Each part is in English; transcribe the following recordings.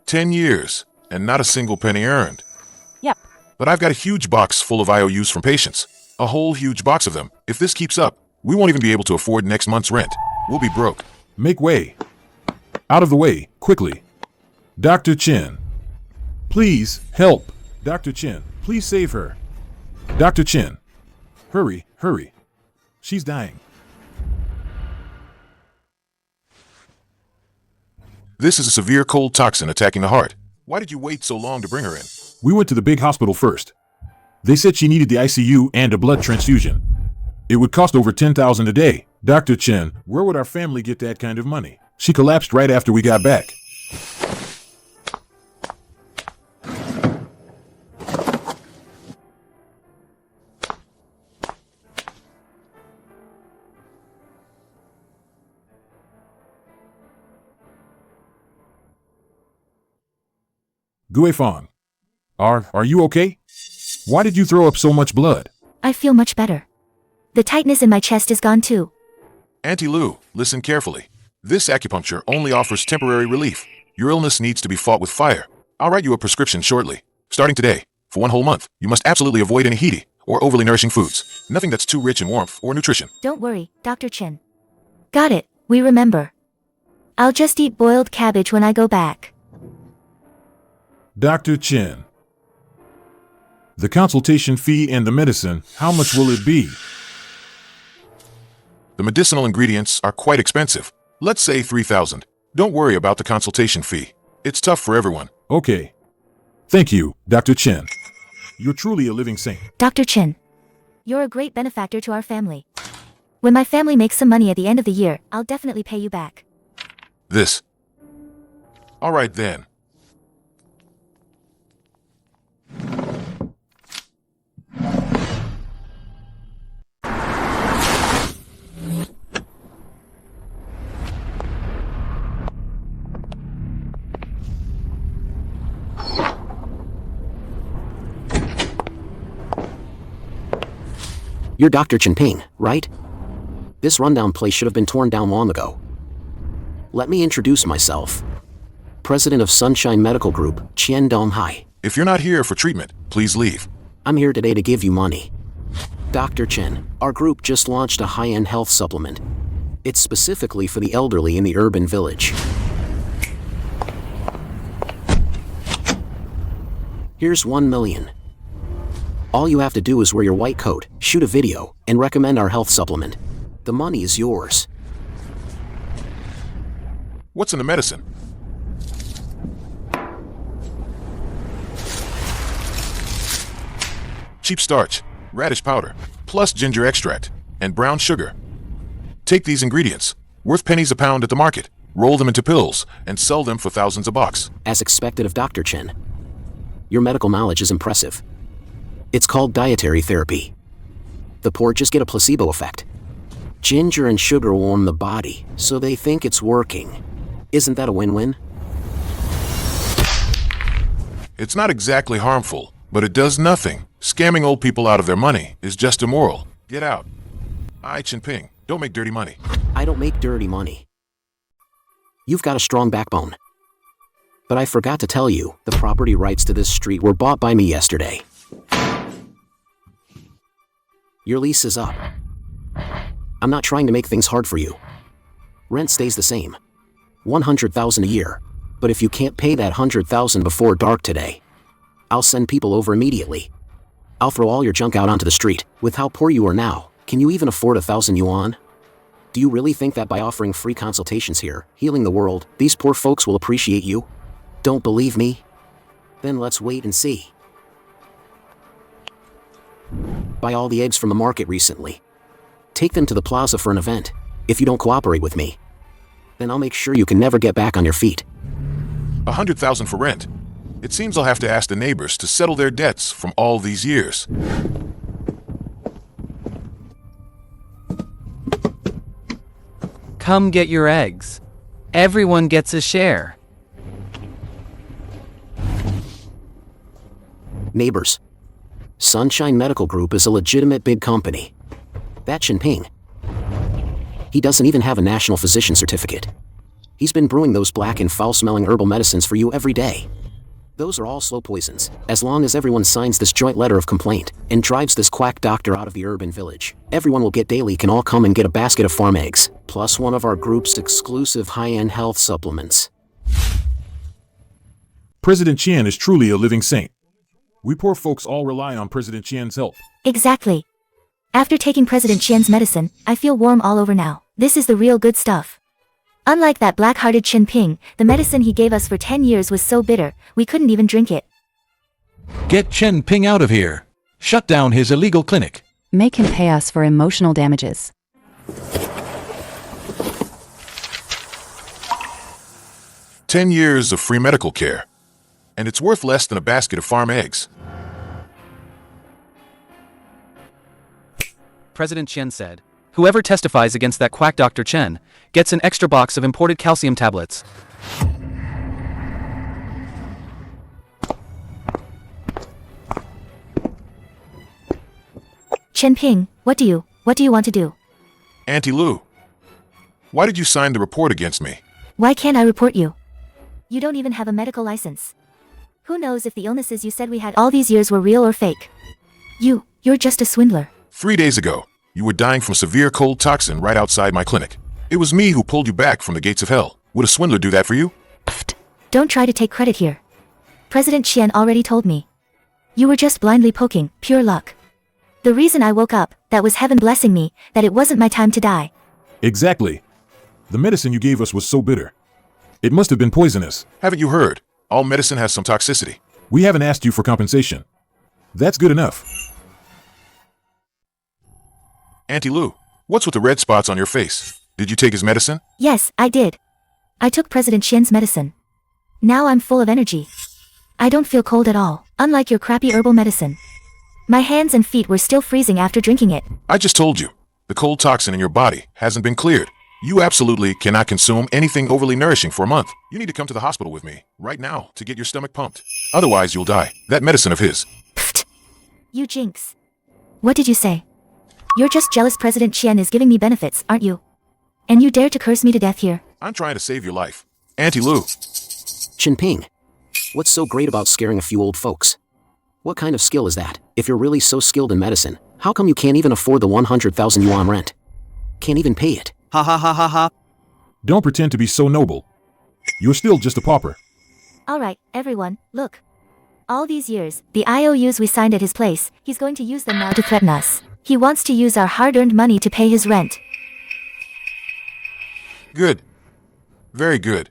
10 years, and not a single penny earned. Yep. But I've got a huge box full of IOUs from patients. A whole huge box of them. If this keeps up, we won't even be able to afford next month's rent. We'll be broke. Make way. Out of the way, quickly. Dr. Chen. Please, help. Dr. Chen, please save her. Dr. Chen. Hurry, hurry. She's dying. This is a severe cold toxin attacking the heart. Why did you wait so long to bring her in? We went to the big hospital first. They said she needed the ICU and a blood transfusion. It would cost over $10,000 a day. Dr. Chen, where would our family get that kind of money? She collapsed right after we got back. Guifang, are you okay? Why did you throw up so much blood? I feel much better. The tightness in my chest is gone too. Auntie Lu, listen carefully. This acupuncture only offers temporary relief. Your illness needs to be fought with fire. I'll write you a prescription shortly. Starting today, for 1 whole month, you must absolutely avoid any heaty or overly nourishing foods. Nothing that's too rich in warmth or nutrition. Don't worry, Dr. Chen. Got it, we remember. I'll just eat boiled cabbage when I go back. Dr. Chen. The consultation fee and the medicine, how much will it be? The medicinal ingredients are quite expensive. Let's say 3,000. Don't worry about the consultation fee. It's tough for everyone. Okay. Thank you, Dr. Chen. You're truly a living saint. Dr. Chen, you're a great benefactor to our family. When my family makes some money at the end of the year, I'll definitely pay you back. This. All right then. You're Dr. Chen Ping, right? This rundown place should have been torn down long ago. Let me introduce myself. President of Sunshine Medical Group, Qian Donghai. If you're not here for treatment, please leave. I'm here today to give you money. Dr. Chen, our group just launched a high-end health supplement. It's specifically for the elderly in the urban village. Here's 1 million. All you have to do is wear your white coat, shoot a video, and recommend our health supplement. The money is yours. What's in the medicine? Cheap starch, radish powder, plus ginger extract, and brown sugar. Take these ingredients, worth pennies a pound at the market, roll them into pills, and sell them for thousands a box. As expected of Dr. Chen. Your medical knowledge is impressive. It's called dietary therapy. The poor just get a placebo effect. Ginger and sugar warm the body, so they think it's working. Isn't that a win-win? It's not exactly harmful, but it does nothing. Scamming old people out of their money is just immoral. Get out. Chen Ping, don't make dirty money. I don't make dirty money. You've got a strong backbone. But I forgot to tell you, the property rights to this street were bought by me yesterday. Your lease is up. I'm not trying to make things hard for you. Rent stays the same. 100,000 a year. But if you can't pay that 100,000 before dark today, I'll send people over immediately. I'll throw all your junk out onto the street. With how poor you are now, can you even afford 1,000 yuan? Do you really think that by offering free consultations here, healing the world, these poor folks will appreciate you? Don't believe me? Then let's wait and see. Buy all the eggs from the market recently. Take them to the plaza for an event. If you don't cooperate with me, then I'll make sure you can never get back on your feet. 100,000 for rent. It seems I'll have to ask the neighbors to settle their debts from all these years. Come get your eggs. Everyone gets a share. Neighbors. Sunshine Medical Group is a legitimate big company. That Chen Ping. He doesn't even have a national physician certificate. He's been brewing those black and foul-smelling herbal medicines for you every day. Those are all slow poisons, as long as everyone signs this joint letter of complaint and drives this quack doctor out of the urban village. Everyone will get daily can all come and get a basket of farm eggs, plus one of our group's exclusive high-end health supplements. President Qian is truly a living saint. We poor folks all rely on President Qian's help. Exactly. After taking President Qian's medicine, I feel warm all over now. This is the real good stuff. Unlike that black-hearted Chen Ping, the medicine he gave us for 10 years was so bitter, we couldn't even drink it. Get Chen Ping out of here. Shut down his illegal clinic. Make him pay us for emotional damages. "10 years of free medical care. And it's worth less than a basket of farm eggs." President Qian said, "Whoever testifies against that quack Dr. Chen gets an extra box of imported calcium tablets." Chen Ping, what do you want to do? Auntie Lu, why did you sign the report against me? Why can't I report you? You don't even have a medical license. Who knows if the illnesses you said we had all these years were real or fake? You're just a swindler. 3 days ago, you were dying from severe cold toxin right outside my clinic. It was me who pulled you back from the gates of hell. Would a swindler do that for you? Pfft. Don't try to take credit here. President Qian already told me. You were just blindly poking, pure luck. The reason I woke up, that was heaven blessing me, that it wasn't my time to die. Exactly. The medicine you gave us was so bitter. It must have been poisonous. Haven't you heard? All medicine has some toxicity. We haven't asked you for compensation. That's good enough. Auntie Lu, what's with the red spots on your face? Did you take his medicine? Yes, I did. I took President Qian's medicine. Now I'm full of energy. I don't feel cold at all, unlike your crappy herbal medicine. My hands and feet were still freezing after drinking it. I just told you, the cold toxin in your body hasn't been cleared. You absolutely cannot consume anything overly nourishing for a month. You need to come to the hospital with me, right now, to get your stomach pumped. Otherwise, you'll die. That medicine of his. Pfft. You jinx. What did you say? You're just jealous President Qian is giving me benefits, aren't you? And you dare to curse me to death here? I'm trying to save your life. Auntie Lu. Chen Ping, what's so great about scaring a few old folks? What kind of skill is that? If you're really so skilled in medicine, how come you can't even afford the 100,000 yuan rent? Can't even pay it. Ha ha ha ha ha. Don't pretend to be so noble. You're still just a pauper. Alright, everyone, look. All these years, the IOUs we signed at his place, he's going to use them now to threaten us. He wants to use our hard-earned money to pay his rent. Good. Very good.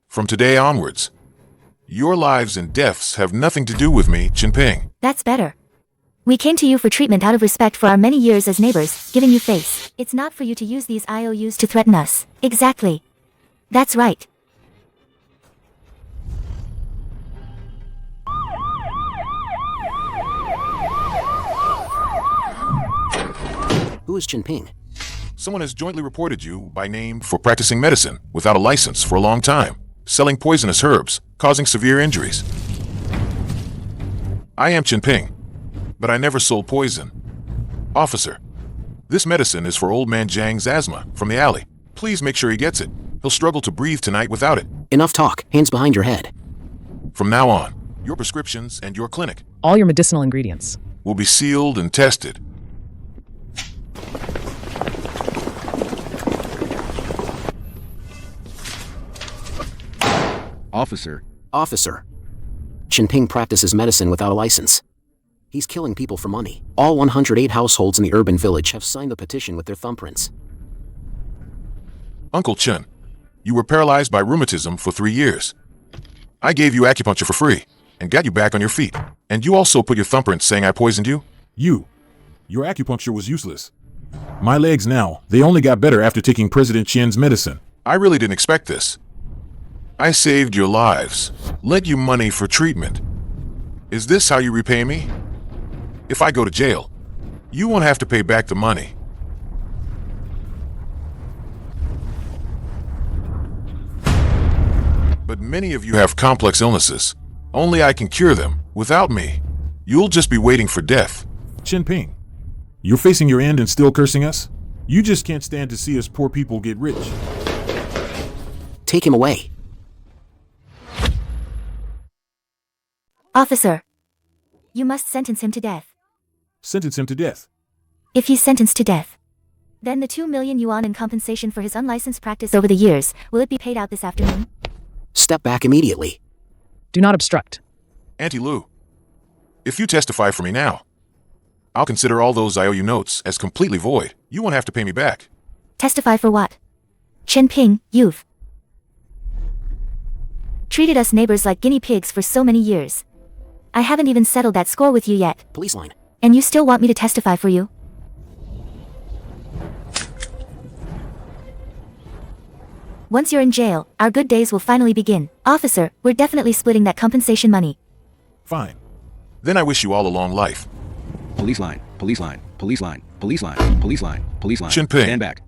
From today onwards, your lives and deaths have nothing to do with me, Chen Ping. That's better. We came to you for treatment out of respect for our many years as neighbors, giving you face. It's not for you to use these IOUs to threaten us. Exactly. That's right. Who is Chen Ping? Someone has jointly reported you by name for practicing medicine without a license for a long time, selling poisonous herbs, causing severe injuries. I am Chen Ping, but I never sold poison. Officer, this medicine is for old man Zhang's asthma from the alley. Please make sure he gets it. He'll struggle to breathe tonight without it. Enough talk, hands behind your head. From now on, your prescriptions and your clinic All your medicinal ingredients. will be sealed and tested. Officer. Chen Ping practices medicine without a license. He's killing people for money. All 108 households in the urban village have signed the petition with their thumbprints. Uncle Chen, you were paralyzed by rheumatism for 3 years. I gave you acupuncture for free and got you back on your feet. And you also put your thumbprint saying I poisoned you? Your acupuncture was useless. My legs now, they only got better after taking President Qian's medicine. I really didn't expect this. I saved your lives, lent you money for treatment. Is this how you repay me? If I go to jail, you won't have to pay back the money. But many of you have complex illnesses. Only I can cure them. Without me, you'll just be waiting for death. Chen Ping, you're facing your end and still cursing us? You just can't stand to see us poor people get rich. Take him away. Officer. You must sentence him to death. Sentence him to death. If he's sentenced to death, then the 2 million yuan in compensation for his unlicensed practice over the years, will it be paid out this afternoon? Step back immediately. Do not obstruct. Auntie Lu, if you testify for me now, I'll consider all those IOU notes as completely void. You won't have to pay me back. Testify for what? Chen Ping, you've treated us neighbors like guinea pigs for so many years. I haven't even settled that score with you yet. Police line. And you still want me to testify for you? Once you're in jail, our good days will finally begin. Officer, we're definitely splitting that compensation money. Fine. Then I wish you all a long life. Police line, police line, police line, police line, police line, police line. Chen Ping. Stand back.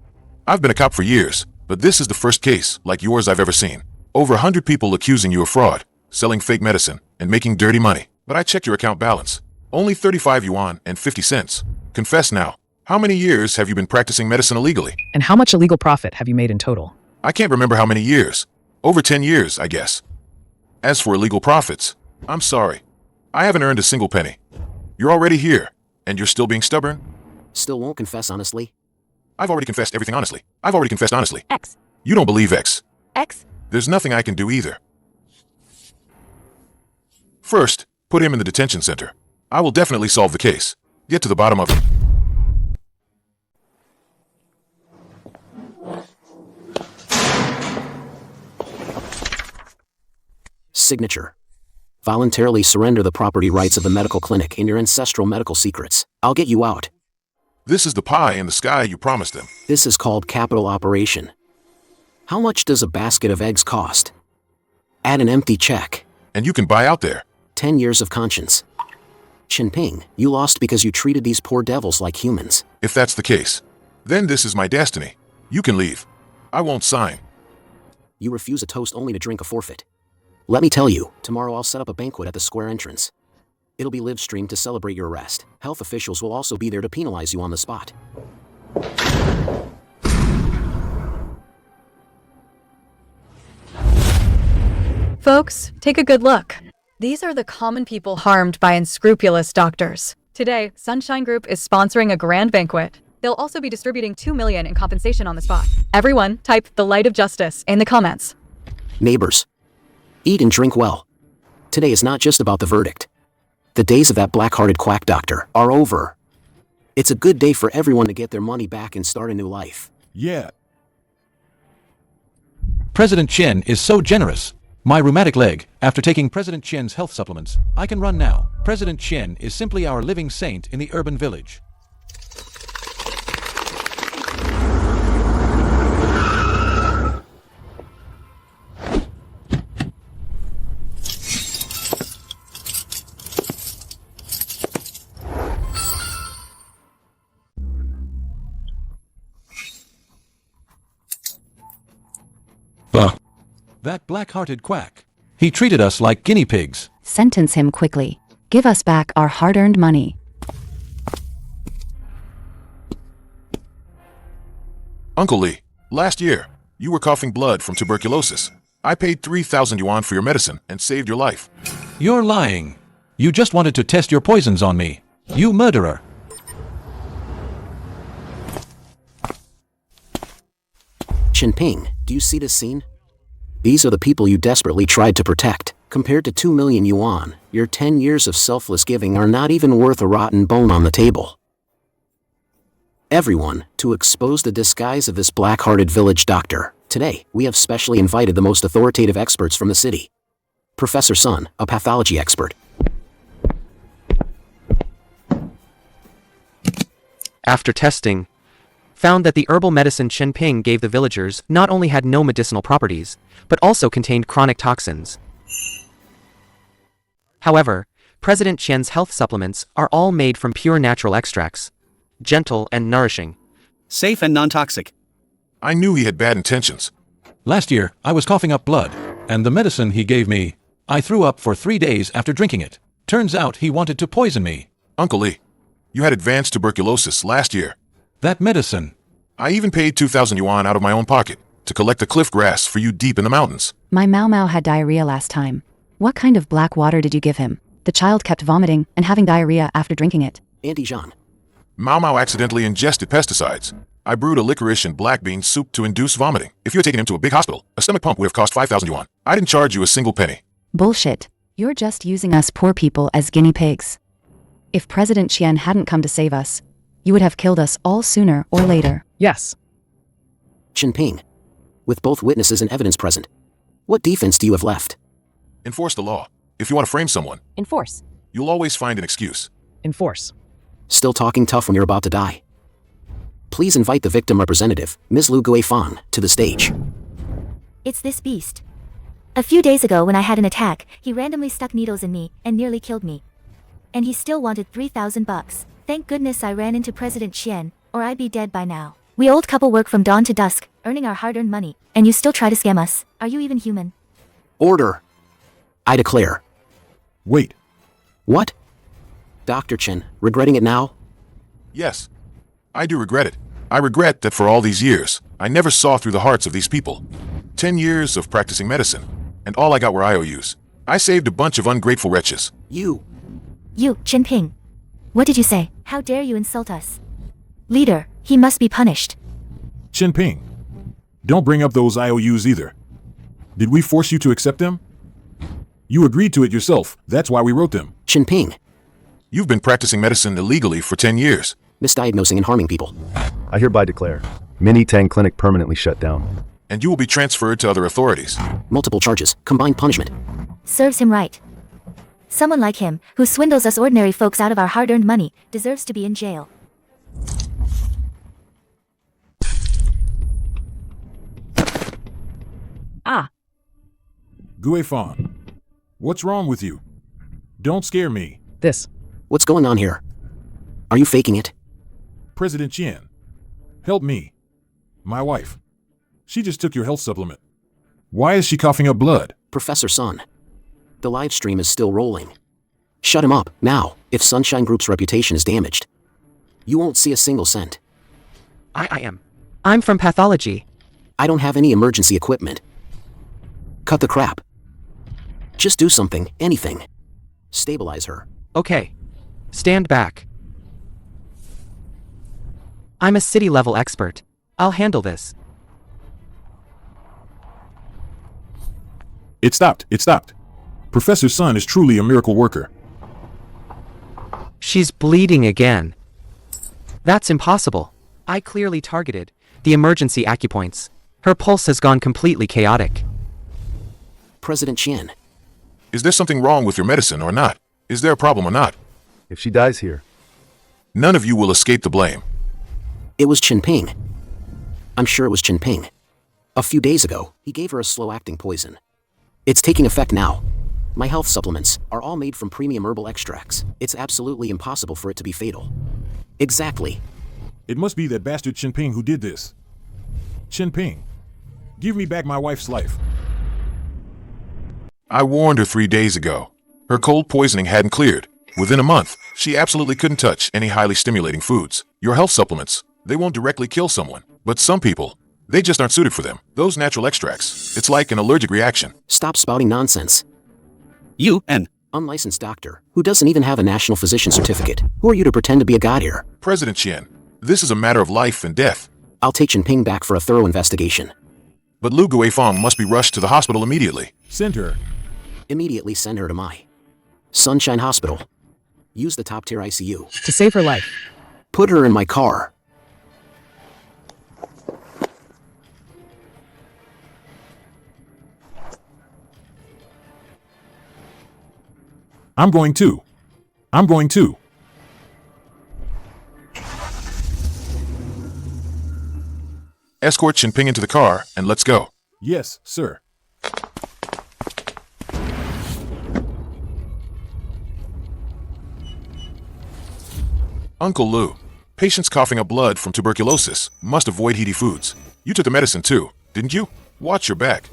I've been a cop for years, but this is the first case like yours I've ever seen. Over 100 people accusing you of fraud, selling fake medicine, and making dirty money. But I checked your account balance. Only 35 yuan and 50 cents. Confess now, how many years have you been practicing medicine illegally? And how much illegal profit have you made in total? I can't remember how many years. Over 10 years, I guess. As for illegal profits, I'm sorry. I haven't earned a single penny. You're already here, and you're still being stubborn? Still won't confess honestly? I've already confessed everything honestly. I've already confessed honestly. X. You don't believe X. X? There's nothing I can do either. First, put him in the detention center. I will definitely solve the case. Get to the bottom of it. Signature. Voluntarily surrender the property rights of the medical clinic and your ancestral medical secrets. I'll get you out. This is the pie in the sky you promised him. This is called capital operation. How much does a basket of eggs cost? Add an empty check. And you can buy out there. 10 years of conscience. Chen Ping, you lost because you treated these poor devils like humans. If that's the case, then this is my destiny. You can leave. I won't sign. You refuse a toast only to drink a forfeit. Let me tell you, tomorrow I'll set up a banquet at the square entrance. It'll be live streamed to celebrate your arrest. Health officials will also be there to penalize you on the spot. Folks, take a good look. These are the common people harmed by unscrupulous doctors. Today, Sunshine Group is sponsoring a grand banquet. They'll also be distributing 2 million in compensation on the spot. Everyone, type the light of justice in the comments. Neighbors, eat and drink well. Today is not just about the verdict. The days of that black-hearted quack doctor are over. It's a good day for everyone to get their money back and start a new life. Yeah. President Chen is so generous. My rheumatic leg, after taking President Chen's health supplements, I can run now. President Chen is simply our living saint in the urban village. That black-hearted quack. He treated us like guinea pigs. Sentence him quickly. Give us back our hard-earned money. Uncle Lee, last year, you were coughing blood from tuberculosis. I paid 3,000 yuan for your medicine and saved your life. You're lying. You just wanted to test your poisons on me. You murderer. Chen Ping, do you see this scene? These are the people you desperately tried to protect. Compared to 2 million yuan, your 10 years of selfless giving are not even worth a rotten bone on the table. Everyone, to expose the disguise of this black-hearted village doctor. Today, we have specially invited the most authoritative experts from the city. Professor Sun, a pathology expert. After testing, found that the herbal medicine Chen Ping gave the villagers not only had no medicinal properties, but also contained chronic toxins. However, President Qian's health supplements are all made from pure natural extracts, gentle and nourishing. Safe and non-toxic. I knew he had bad intentions. Last year, I was coughing up blood, and the medicine he gave me, I threw up for 3 days after drinking it. Turns out he wanted to poison me. Uncle Lee, you had advanced tuberculosis last year. That medicine. I even paid 2,000 yuan out of my own pocket. to collect the cliff grass for you deep in the mountains. My Mau Mau had diarrhea last time. What kind of black water did you give him? The child kept vomiting and having diarrhea after drinking it. Auntie Jean. Mau Mau accidentally ingested pesticides. I brewed a licorice and black bean soup to induce vomiting. If you had taken him to a big hospital, a stomach pump would have cost 5,000 yuan. I didn't charge you a single penny. Bullshit. You're just using us poor people as guinea pigs. If President Qian hadn't come to save us, you would have killed us all sooner or later. Yes. Chen Ping. With both witnesses and evidence present, what defense do you have left? Enforce the law. If you want to frame someone, Enforce. you'll always find an excuse. Enforce. Still talking tough when you're about to die. Please invite the victim representative, Ms. Lu Guifan, to the stage. It's this beast. A few days ago when I had an attack, he randomly stuck needles in me and nearly killed me. And he still wanted 3,000 bucks. Thank goodness I ran into President Qian, or I'd be dead by now. We old couple work from dawn to dusk, earning our hard-earned money, and you still try to scam us. Are you even human? Order. I declare. Wait. What? Dr. Chen, regretting it now? Yes, I do regret it. I regret that for all these years, I never saw through the hearts of these people. 10 years of practicing medicine, and all I got were IOUs. I saved a bunch of ungrateful wretches. You, Chen Ping. What did you say? How dare you insult us? Leader, he must be punished. Chen Ping. Don't bring up those IOUs either. Did we force you to accept them? You agreed to it yourself. That's why we wrote them. Chen Ping, You've been practicing medicine illegally for 10 years. misdiagnosing and harming people. I hereby declare Mini Tang Clinic permanently shut down. And you will be transferred to other authorities. Multiple charges, combined punishment. Serves him right. Someone like him, who swindles us ordinary folks out of our hard-earned money, deserves to be in jail. Guifan. What's wrong with you? Don't scare me. This. What's going on here? Are you faking it? President Qian. Help me. My wife. She just took your health supplement. Why is she coughing up blood? Professor Sun. The live stream is still rolling. Shut him up, now, if Sunshine Group's reputation is damaged. You won't see a single cent. I'm from pathology. I don't have any emergency equipment. Cut the crap. Just do something, anything. Stabilize her. Okay. Stand back. I'm a city-level expert. I'll handle this. It stopped. It stopped. Professor Sun is truly a miracle worker. She's bleeding again. That's impossible. I clearly targeted the emergency acupoints. Her pulse has gone completely chaotic. President Qian. Is there something wrong with your medicine or not? Is there a problem or not? If she dies here, None of you will escape the blame. It was Chen Ping. I'm sure it was Chen Ping. A few days ago, he gave her a slow-acting poison. It's taking effect now. My health supplements are all made from premium herbal extracts. It's absolutely impossible for it to be fatal. Exactly. It must be that bastard Chen Ping who did this. Chen Ping, give me back my wife's life. I warned her 3 days ago. Her cold poisoning hadn't cleared. Within a month, she absolutely couldn't touch any highly stimulating foods. Your health supplements, they won't directly kill someone. But some people, they just aren't suited for them. Those natural extracts, it's like an allergic reaction. Stop spouting nonsense. You, an unlicensed doctor, who doesn't even have a national physician certificate. Who are you to pretend to be a god here? President Qian, this is a matter of life and death. I'll take Chen Ping back for a thorough investigation. But Lu Guifang must be rushed to the hospital immediately. Send her. Immediately send her to my Sunshine Hospital. Use the top-tier ICU. To save her life. Put her in my car. I'm going to. Escort Chen Ping into the car and let's go. Yes, sir. Uncle Lu, patients coughing up blood from tuberculosis must avoid heaty foods. You took the medicine too, didn't you? Watch your back.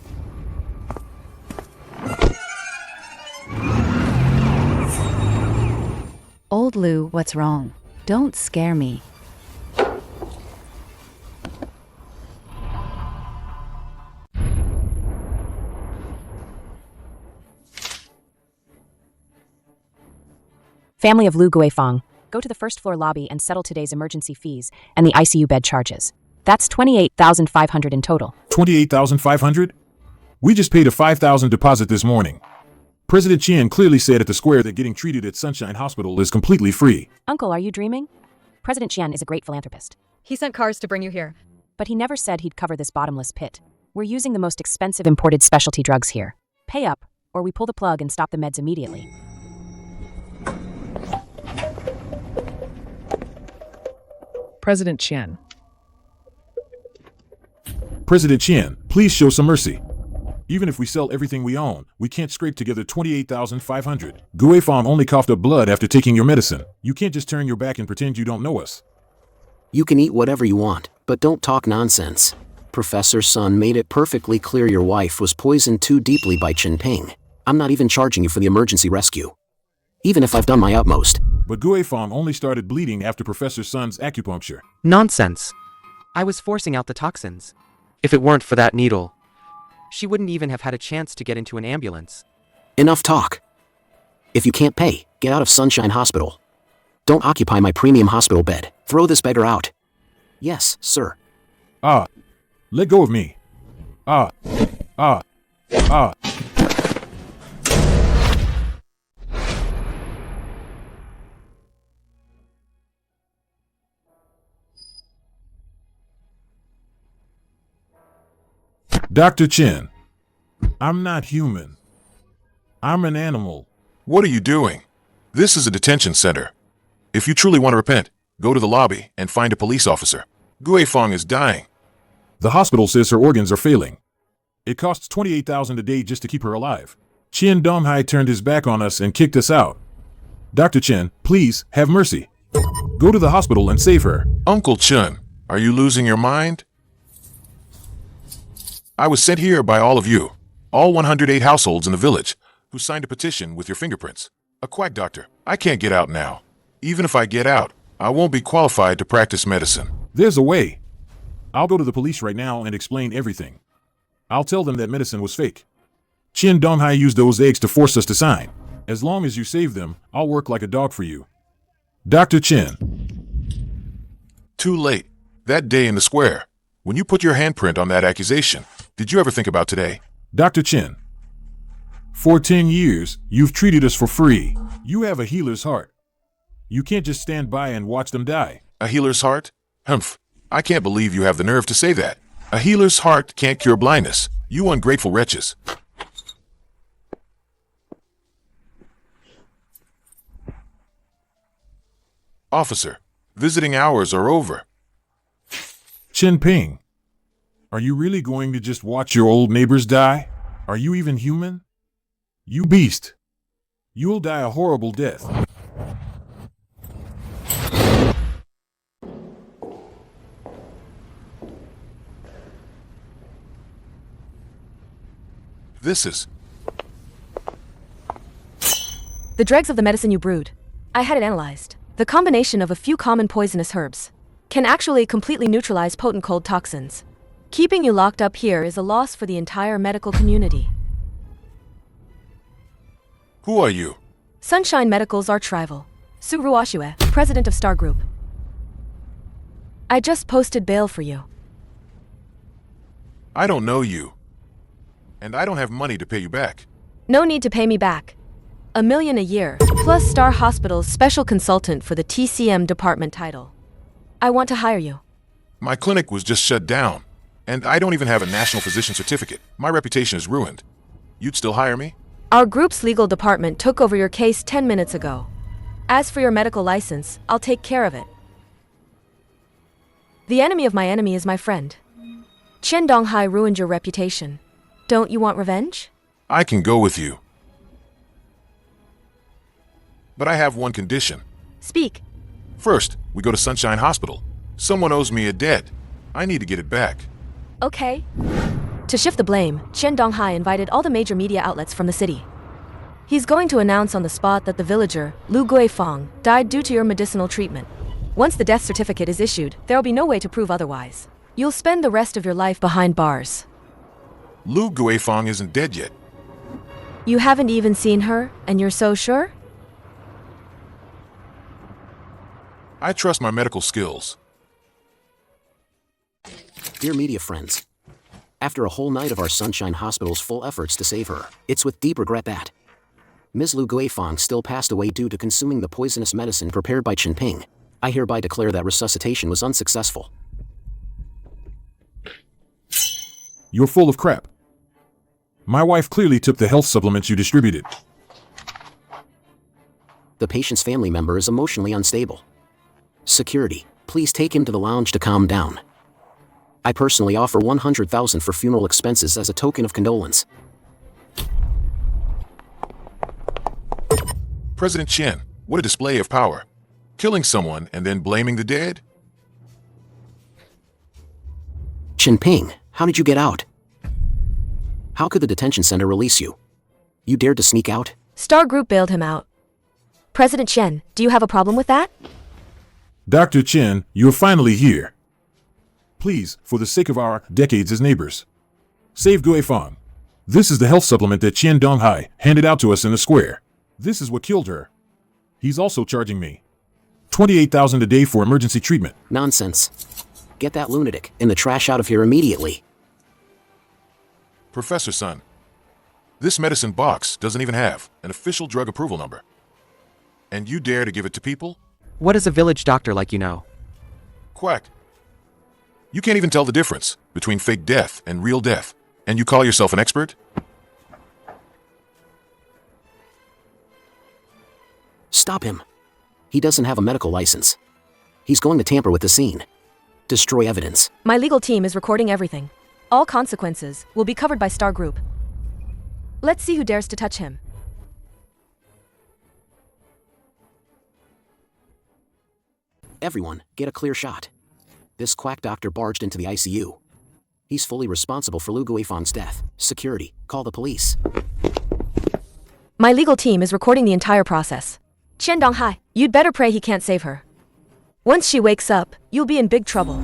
Old Lou, what's wrong? Don't scare me. Family of Lu Guifang, go to the first floor lobby and settle today's emergency fees and the ICU bed charges. That's 28,500 in total. 28,500? We just paid a 5,000 deposit this morning. President Qian clearly said at the square that getting treated at Sunshine Hospital is completely free. Uncle, are you dreaming? President Qian is a great philanthropist. He sent cars to bring you here. But he never said he'd cover this bottomless pit. We're using the most expensive imported specialty drugs here. Pay up, or we pull the plug and stop the meds immediately. President Qian. President Qian, please show some mercy. Even if we sell everything we own, we can't scrape together 28,500. Guifang only coughed up blood after taking your medicine. You can't just turn your back and pretend you don't know us. You can eat whatever you want, but don't talk nonsense. Professor Sun made it perfectly clear your wife was poisoned too deeply by Chen Ping. I'm not even charging you for the emergency rescue, even if I've done my utmost. But Guifang only started bleeding after Professor Sun's acupuncture. Nonsense. I was forcing out the toxins. If it weren't for that needle, she wouldn't even have had a chance to get into an ambulance. Enough talk. If you can't pay, get out of Sunshine Hospital. Don't occupy my premium hospital bed. Throw this beggar out. Yes, sir. Let go of me. Dr. Chen, I'm not human. I'm an animal. What are you doing? This is a detention center. If you truly want to repent, go to the lobby and find a police officer. Guifang is dying. The hospital says her organs are failing. It costs 28,000 a day just to keep her alive. Qian Donghai turned his back on us and kicked us out. Dr. Chen, please, have mercy. Go to the hospital and save her. Uncle Chen, are you losing your mind? I was sent here by all of you, all 108 households in the village, who signed a petition with your fingerprints. A quack doctor. I can't get out now. Even if I get out, I won't be qualified to practice medicine. There's a way. I'll go to the police right now and explain everything. I'll tell them that medicine was fake. Qian Donghai used those eggs to force us to sign. As long as you save them, I'll work like a dog for you. Dr. Chen. Too late. That day in the square, when you put your handprint on that accusation, did you ever think about today? Dr. Chen. For 10 years, you've treated us for free. You have a healer's heart. You can't just stand by and watch them die. A healer's heart? Humph. I can't believe you have the nerve to say that. A healer's heart can't cure blindness. You ungrateful wretches. Officer, visiting hours are over. Chen Ping, are you really going to just watch your old neighbors die? Are you even human? You beast. You'll die a horrible death. This is... The dregs of the medicine you brewed. I had it analyzed. The combination of a few common poisonous herbs can actually completely neutralize potent cold toxins. Keeping you locked up here is a loss for the entire medical community. Who are you? Sunshine Medical's arch-rival, Su Ruoxue, president of Star Group. I just posted bail for you. I don't know you. And I don't have money to pay you back. No need to pay me back. $1 million a year, plus Star Hospital's special consultant for the TCM department title. I want to hire you. My clinic was just shut down, and I don't even have a national physician certificate. My reputation is ruined. You'd still hire me? Our group's legal department took over your case 10 minutes ago. As for your medical license, I'll take care of it. The enemy of my enemy is my friend. Qian Donghai ruined your reputation. Don't you want revenge? I can go with you. But I have one condition. Speak. First, we go to Sunshine Hospital. Someone owes me a debt. I need to get it back. Okay. To shift the blame, Qian Donghai invited all the major media outlets from the city. He's going to announce on the spot that the villager, Lu Guifang, died due to your medicinal treatment. Once the death certificate is issued, there'll be no way to prove otherwise. You'll spend the rest of your life behind bars. Lu Guifang isn't dead yet. You haven't even seen her, and you're so sure? I trust my medical skills. Dear media friends, after a whole night of our Sunshine Hospital's full efforts to save her, it's with deep regret that Ms. Lu Guifang still passed away due to consuming the poisonous medicine prepared by Chen Ping. I hereby declare that resuscitation was unsuccessful. You're full of crap. My wife clearly took the health supplements you distributed. The patient's family member is emotionally unstable. Security, please take him to the lounge to calm down. I personally offer 100,000 for funeral expenses as a token of condolence. President Chen, what a display of power. Killing someone and then blaming the dead? Chen Ping, how did you get out? How could the detention center release you? You dared to sneak out? Star Group bailed him out. President Chen, do you have a problem with that? Dr. Chen, you're finally here. Please, for the sake of our decades as neighbors, save Guifang. This is the health supplement that Qian Donghai handed out to us in the square. This is what killed her. He's also charging me 28,000 a day for emergency treatment. Nonsense. Get that lunatic in the trash out of here immediately. Professor Sun, this medicine box doesn't even have an official drug approval number. And you dare to give it to people? What does a village doctor like you know? Quack. You can't even tell the difference between fake death and real death, and you call yourself an expert? Stop him. He doesn't have a medical license. He's going to tamper with the scene. Destroy evidence. My legal team is recording everything. All consequences will be covered by Star Group. Let's see who dares to touch him. Everyone, get a clear shot. This quack doctor barged into the ICU. He's fully responsible for Lu Guifang's death. Security, call the police. My legal team is recording the entire process. Qian Donghai, you'd better pray he can't save her. Once she wakes up, you'll be in big trouble.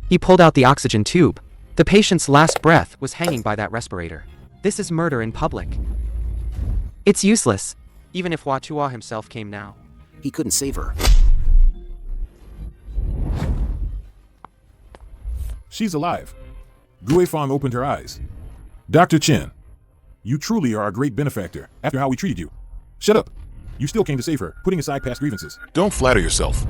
He pulled out the oxygen tube. The patient's last breath was hanging by that respirator. This is murder in public. It's useless, even if Hua Tuo himself came now. He couldn't save her. She's alive. Guifang opened her eyes. Dr. Chen, you truly are a great benefactor after how we treated you. Shut up. You still came to save her, putting aside past grievances. Don't flatter yourself.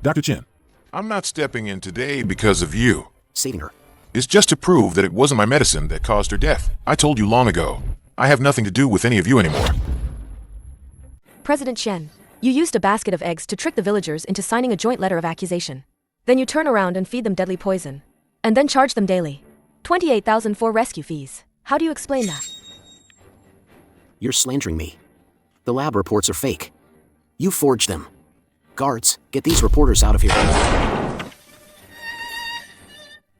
Dr. Chen. I'm not stepping in today because of you. Saving her. It's just to prove that it wasn't my medicine that caused her death. I told you long ago. I have nothing to do with any of you anymore. President Chen, you used a basket of eggs to trick the villagers into signing a joint letter of accusation. Then you turn around and feed them deadly poison. And then charge them daily. 28,000 for rescue fees. How do you explain that? You're slandering me. The lab reports are fake. You forged them. Guards, get these reporters out of here.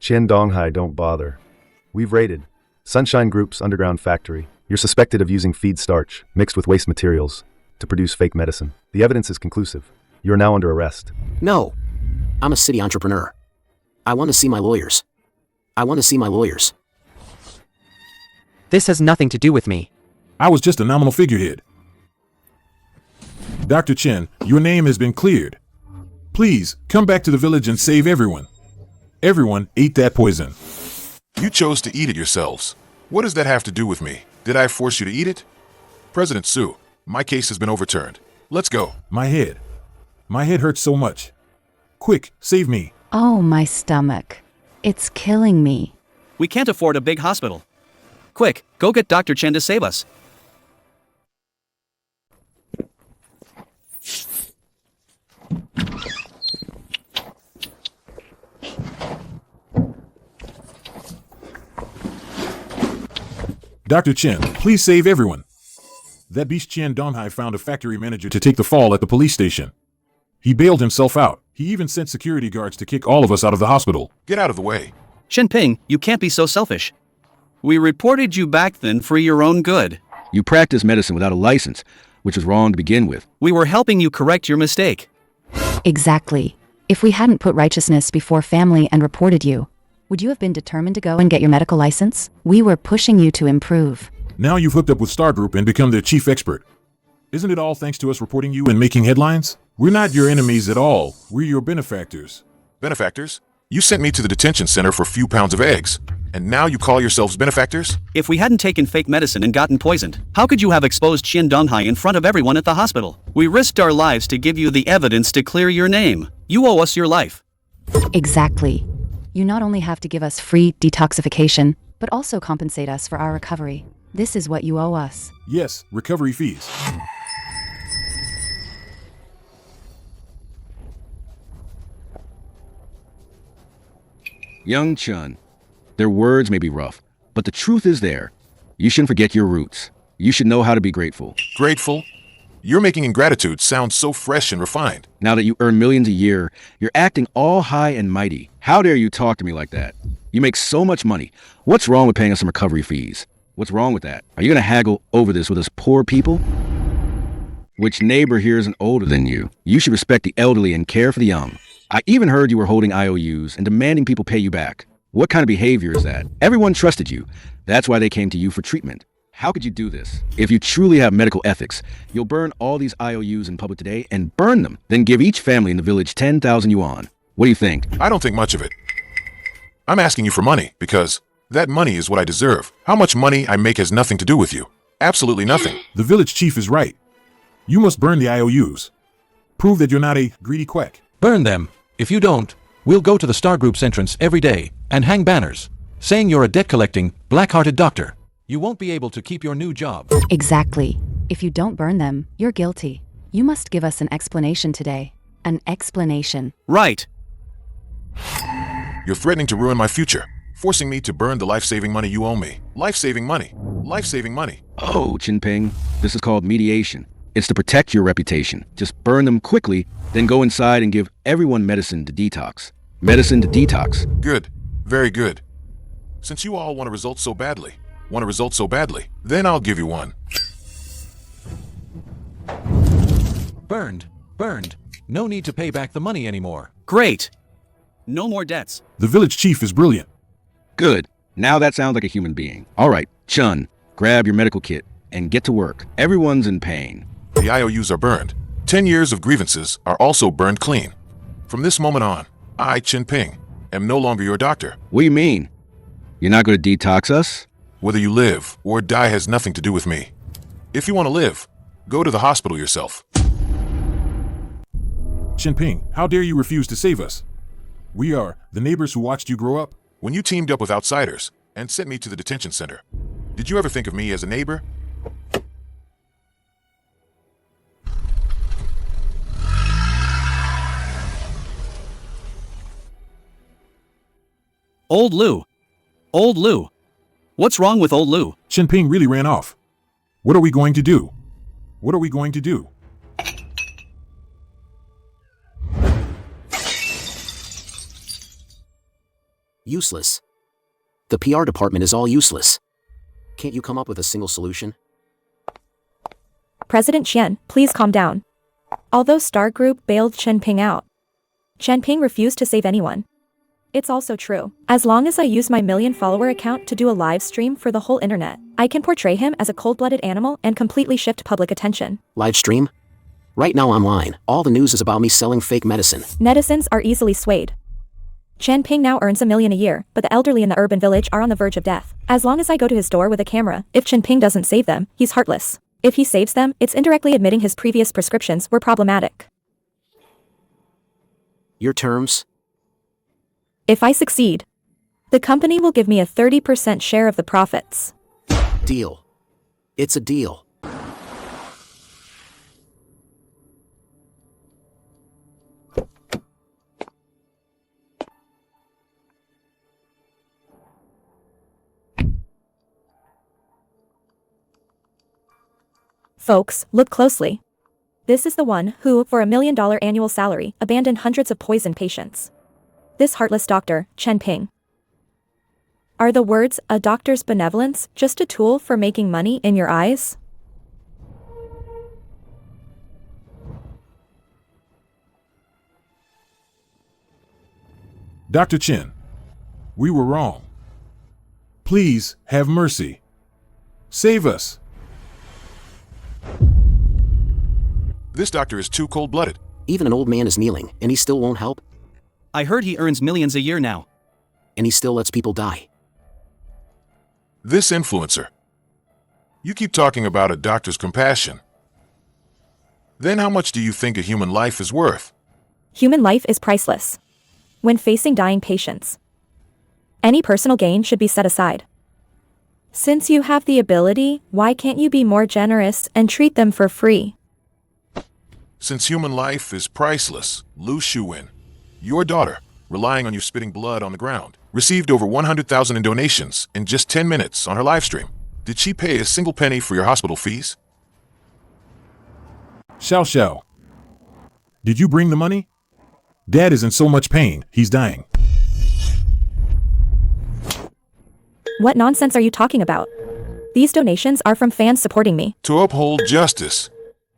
Qian Donghai, don't bother. We've raided Sunshine Group's underground factory. You're suspected of using feed starch mixed with waste materials to produce fake medicine. The evidence is conclusive. You're now under arrest. No. I'm a city entrepreneur. I want to see my lawyers. I want to see my lawyers. This has nothing to do with me. I was just a nominal figurehead. Dr. Chen, your name has been cleared. Please, come back to the village and save everyone. Everyone ate that poison. You chose to eat it yourselves. What does that have to do with me? Did I force you to eat it? President Su, my case has been overturned. Let's go. My head. My head hurts so much. Quick, save me. Oh, my stomach. It's killing me. We can't afford a big hospital. Quick, go get Dr. Chen to save us. Dr. Chen, please save everyone. That beast Qian Donghai found a factory manager to take the fall at the police station. He bailed himself out. He even sent security guards to kick all of us out of the hospital. Get out of the way. Chen Ping, you can't be so selfish. We reported you back then for your own good. You practice medicine without a license, which was wrong to begin with. We were helping you correct your mistake. Exactly. If we hadn't put righteousness before family and reported you, would you have been determined to go and get your medical license? We were pushing you to improve. Now you've hooked up with Star Group and become their chief expert. Isn't it all thanks to us reporting you and making headlines? We're not your enemies at all. We're your benefactors. Benefactors? You sent me to the detention center for a few pounds of eggs, and now you call yourselves benefactors? If we hadn't taken fake medicine and gotten poisoned, how could you have exposed Qian Donghai in front of everyone at the hospital? We risked our lives to give you the evidence to clear your name. You owe us your life. Exactly. You not only have to give us free detoxification, but also compensate us for our recovery. This is what you owe us. Yes, recovery fees. Young Chen, their words may be rough, but the truth is there. You shouldn't forget your roots. You should know how to be grateful. Grateful? You're making ingratitude sound so fresh and refined. Now that you earn millions a year, you're acting all high and mighty. How dare you talk to me like that? You make so much money. What's wrong with paying us some recovery fees? What's wrong with that? Are you going to haggle over this with us poor people? Which neighbor here isn't older than you? You should respect the elderly and care for the young. I even heard you were holding IOUs and demanding people pay you back. What kind of behavior is that? Everyone trusted you. That's why they came to you for treatment. How could you do this? If you truly have medical ethics, you'll burn all these IOUs in public today and burn them, then give each family in the village 10,000 yuan. What do you think? I don't think much of it. I'm asking you for money because that money is what I deserve. How much money I make has nothing to do with you. Absolutely nothing. The village chief is right. You must burn the IOUs. Prove that you're not a greedy quack. Burn them. If you don't, we'll go to the Star Group's entrance every day and hang banners saying you're a debt-collecting, black-hearted doctor. You won't be able to keep your new job. Exactly. If you don't burn them, you're guilty. You must give us an explanation today. An explanation. Right. You're threatening to ruin my future, forcing me to burn the life-saving money you owe me. Life-saving money. Life-saving money. Oh, Chen Ping, this is called mediation. It's to protect your reputation. Just burn them quickly, then go inside and give everyone medicine to detox. Medicine to detox. Good. Very good. Since you all want a result so badly, then I'll give you one. Burned. Burned. No need to pay back the money anymore. Great. No more debts. The village chief is brilliant. Good. Now that sounds like a human being. All right, Chun, grab your medical kit and get to work. Everyone's in pain. The IOUs are burned. 10 years of grievances are also burned clean. From this moment on, I, Chen Ping, am no longer your doctor. What do you mean? You're not going to detox us? Whether you live or die has nothing to do with me. If you want to live, go to the hospital yourself. Chen Ping, how dare you refuse to save us? We are the neighbors who watched you grow up. When you teamed up with outsiders and sent me to the detention center, did you ever think of me as a neighbor? Old Lou. Old Lou. What's wrong with old Lou? Chen Ping really ran off. What are we going to do? What are we going to do? Useless. The PR department is all useless. Can't you come up with a single solution? President Qian, please calm down. Although Star Group bailed Chen Ping out, Chen Ping refused to save anyone. It's also true. As long as I use my million-follower account to do a live stream for the whole internet, I can portray him as a cold-blooded animal and completely shift public attention. Live stream? Right now online, all the news is about me selling fake medicine. Netizens are easily swayed. Chen Ping now earns $1 million a year, but the elderly in the urban village are on the verge of death. As long as I go to his door with a camera, if Chen Ping doesn't save them, he's heartless. If he saves them, it's indirectly admitting his previous prescriptions were problematic. Your terms? If I succeed, the company will give me a 30% share of the profits. Deal. It's a deal. Folks, look closely. This is the one who, for $1 million annual salary, abandoned hundreds of poisoned patients. This heartless doctor, Chen Ping. Are the words, a doctor's benevolence, just a tool for making money in your eyes? Dr. Chen, we were wrong. Please have mercy. Save us. This doctor is too cold-blooded. Even an old man is kneeling, and he still won't help? I heard he earns millions a year now. And he still lets people die. This influencer. You keep talking about a doctor's compassion. Then how much do you think a human life is worth? Human life is priceless. When facing dying patients, any personal gain should be set aside. Since you have the ability, why can't you be more generous and treat them for free? Since human life is priceless, Lu Shuwen, your daughter, relying on you spitting blood on the ground, received over 100,000 in donations in just 10 minutes on her live stream. Did she pay a single penny for your hospital fees? Xiao Xiao. Did you bring the money? Dad is in so much pain, he's dying. What nonsense are you talking about? These donations are from fans supporting me. To uphold justice,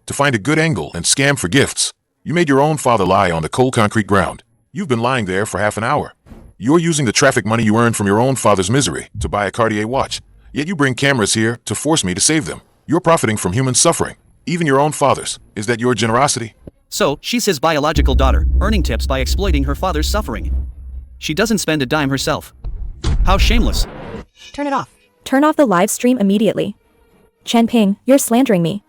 to find a good angle and scam for gifts, you made your own father lie on the cold concrete ground. You've been lying there for half an hour. You're using the traffic money you earned from your own father's misery to buy a Cartier watch, yet you bring cameras here to force me to save them. You're profiting from human suffering, even your own father's. Is that your generosity? So, she's his biological daughter, earning tips by exploiting her father's suffering. She doesn't spend a dime herself. How shameless. Turn it off. Turn off the live stream immediately. Chen Ping, you're slandering me.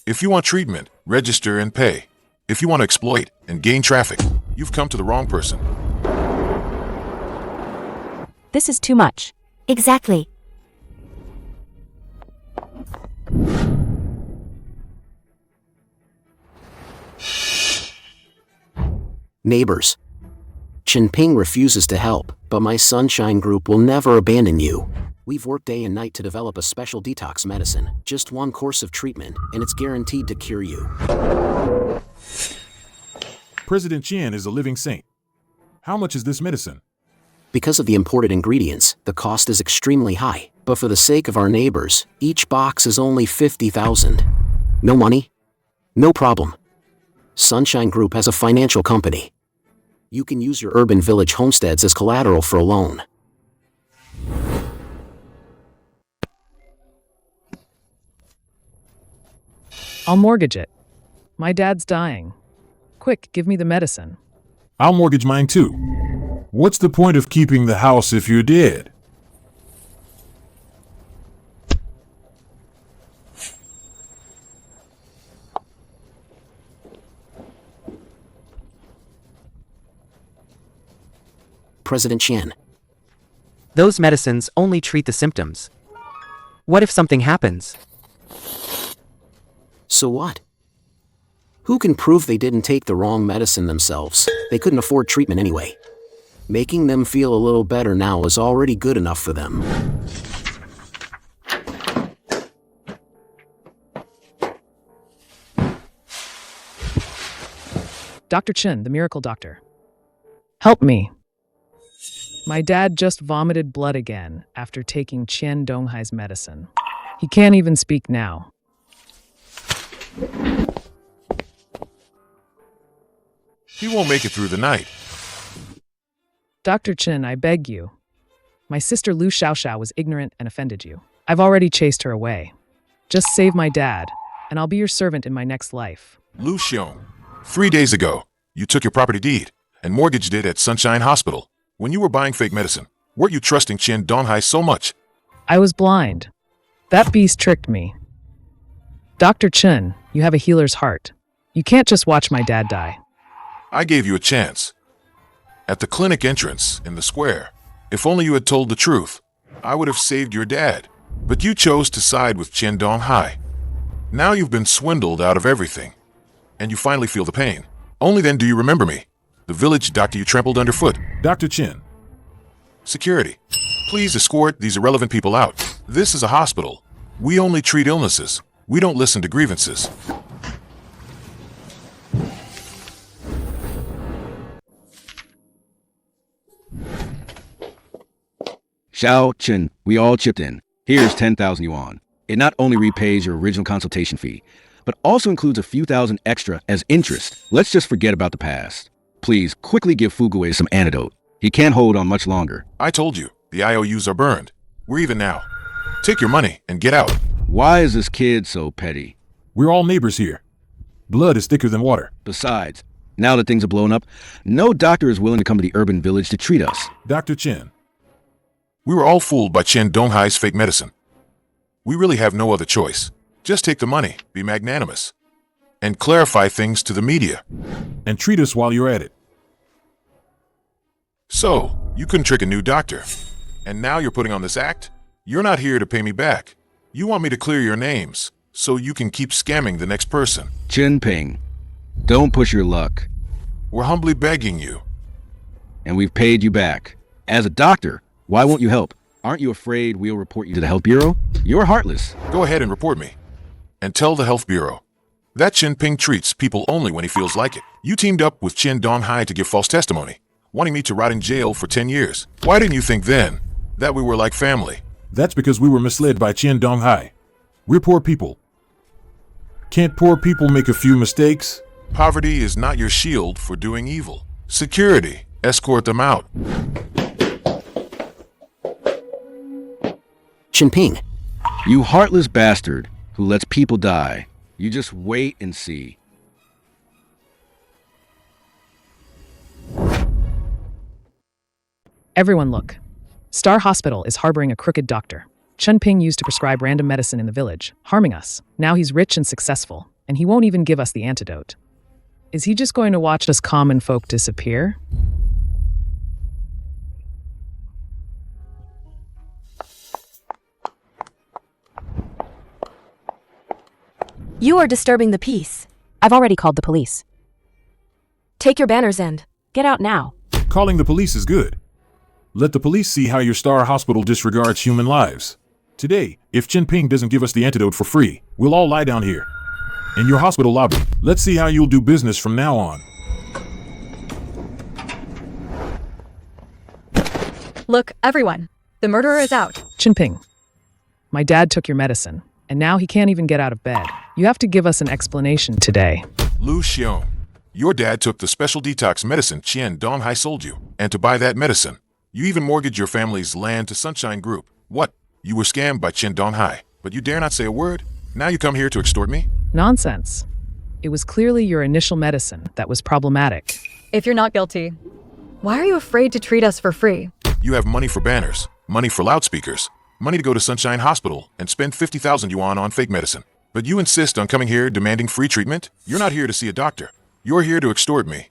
If you want treatment, register and pay. If you want to exploit and gain traffic, you've come to the wrong person. This is too much. Exactly. Neighbors. Chen Ping refuses to help, but my Sunshine Group will never abandon you. We've worked day and night to develop a special detox medicine. Just one course of treatment, and it's guaranteed to cure you. President Qian is a living saint. How much is this medicine? Because of the imported ingredients, the cost is extremely high. But for the sake of our neighbors, each box is only 50,000. No money? No problem. Sunshine Group has a financial company. You can use your urban village homesteads as collateral for a loan. I'll mortgage it. My dad's dying. Quick, give me the medicine. I'll mortgage mine too. What's the point of keeping the house if you're dead? President Qian. Those medicines only treat the symptoms. What if something happens? So what? Who can prove they didn't take the wrong medicine themselves? They couldn't afford treatment anyway. Making them feel a little better now is already good enough for them. Dr. Chen, the miracle doctor. Help me. My dad just vomited blood again after taking Qian Donghai's medicine. He can't even speak now. He won't make it through the night. Dr. Chen, I beg you. My sister Lu Xiaoxiao was ignorant and offended you. I've already chased her away. Just save my dad, and I'll be your servant in my next life. Lu Xiong, 3 days ago, you took your property deed and mortgaged it at Sunshine Hospital. When you were buying fake medicine, weren't you trusting Qian Donghai so much? I was blind. That beast tricked me. Dr. Chen, you have a healer's heart. You can't just watch my dad die. I gave you a chance. At the clinic entrance in the square, if only you had told the truth, I would have saved your dad. But you chose to side with Qian Donghai. Now you've been swindled out of everything, and you finally feel the pain. Only then do you remember me, the village doctor you trampled underfoot. Dr. Chen. Security, please escort these irrelevant people out. This is a hospital. We only treat illnesses. We don't listen to grievances. Xiao, Chen, we all chipped in. Here's 10,000 yuan. It not only repays your original consultation fee, but also includes a few thousand extra as interest. Let's just forget about the past. Please, quickly give Fuguwei some antidote. He can't hold on much longer. I told you, the IOUs are burned. We're even now. Take your money and get out. Why is this kid so petty? We're all neighbors here. Blood is thicker than water. Besides, now that things are blown up, no doctor is willing to come to the urban village to treat us. Dr. Chen. We were all fooled by Qian Donghai's fake medicine. We really have no other choice. Just take the money, be magnanimous, and clarify things to the media. And treat us while you're at it. So, you couldn't trick a new doctor. And now you're putting on this act? You're not here to pay me back. You want me to clear your names, so you can keep scamming the next person. Chen Ping, don't push your luck. We're humbly begging you. And we've paid you back. As a doctor, why won't you help? Aren't you afraid we'll report you to the Health Bureau? You're heartless. Go ahead and report me. And tell the Health Bureau. That Chen Ping treats people only when he feels like it. You teamed up with Qian Donghai to give false testimony, wanting me to rot in jail for 10 years. Why didn't you think then that we were like family? That's because we were misled by Qian Donghai. We're poor people. Can't poor people make a few mistakes? Poverty is not your shield for doing evil. Security, escort them out. Chen Ping. You heartless bastard who lets people die. You just wait and see. Everyone look. Star Hospital is harboring a crooked doctor. Chen Ping used to prescribe random medicine in the village, harming us. Now he's rich and successful, and he won't even give us the antidote. Is he just going to watch us common folk disappear? You are disturbing the peace. I've already called the police. Take your banners and Get out now. Calling the police is good. Let the police see how your star hospital disregards human lives. Today, if Chen Ping doesn't give us the antidote for free, we'll all lie down here. In your hospital lobby. Let's see how you'll do business from now on. Look, everyone. The murderer is out. Chen Ping, my dad took your medicine, and now he can't even get out of bed. You have to give us an explanation today. Lu Xiong, your dad took the special detox medicine Qian Donghai sold you, and to buy that medicine, you even mortgaged your family's land to Sunshine Group. What? You were scammed by Qian Donghai, but you dare not say a word? Now you come here to extort me? Nonsense. It was clearly your initial medicine that was problematic. If you're not guilty, why are you afraid to treat us for free? You have money for banners, money for loudspeakers, money to go to Sunshine Hospital and spend 50,000 yuan on fake medicine. But you insist on coming here demanding free treatment? You're not here to see a doctor. You're here to extort me.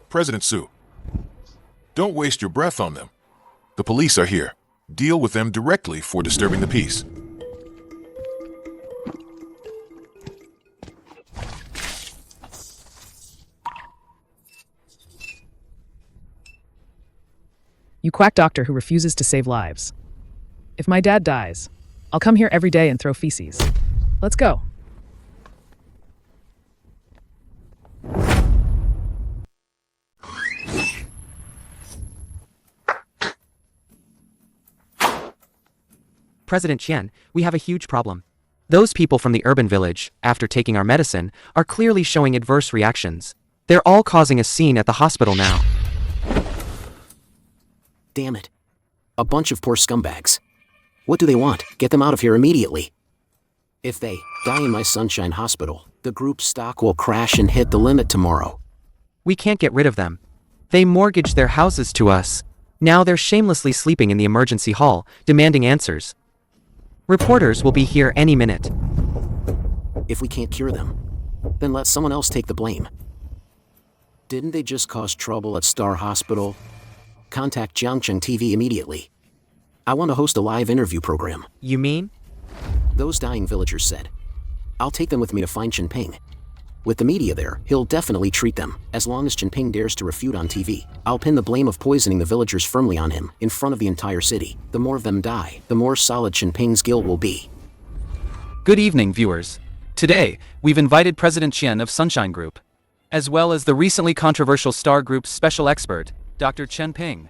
President Su, don't waste your breath on them. The police are here. Deal with them directly for disturbing the peace. You quack doctor who refuses to save lives. If my dad dies, I'll come here every day and throw feces. Let's go. President Qian, we have a huge problem. Those people from the urban village, after taking our medicine, are clearly showing adverse reactions. They're all causing a scene at the hospital now. Damn it. A bunch of poor scumbags. What do they want? Get them out of here immediately. If they die in my Sunshine Hospital, the group's stock will crash and hit the limit tomorrow. We can't get rid of them. They mortgaged their houses to us. Now they're shamelessly sleeping in the emergency hall, demanding answers. Reporters will be here any minute. If we can't cure them, then let someone else take the blame. Didn't they just cause trouble at Star Hospital? Contact Jiangcheng TV immediately. I want to host a live interview program. You mean? Those dying villagers said. I'll take them with me to find Chen Ping. With the media there, he'll definitely treat them, as long as Chen Ping dares to refute on TV. I'll pin the blame of poisoning the villagers firmly on him, in front of the entire city. The more of them die, the more solid Chen Ping's guilt will be. Good evening, viewers. Today, we've invited President Qian of Sunshine Group, as well as the recently controversial Star Group's special expert, Dr. Chen Ping.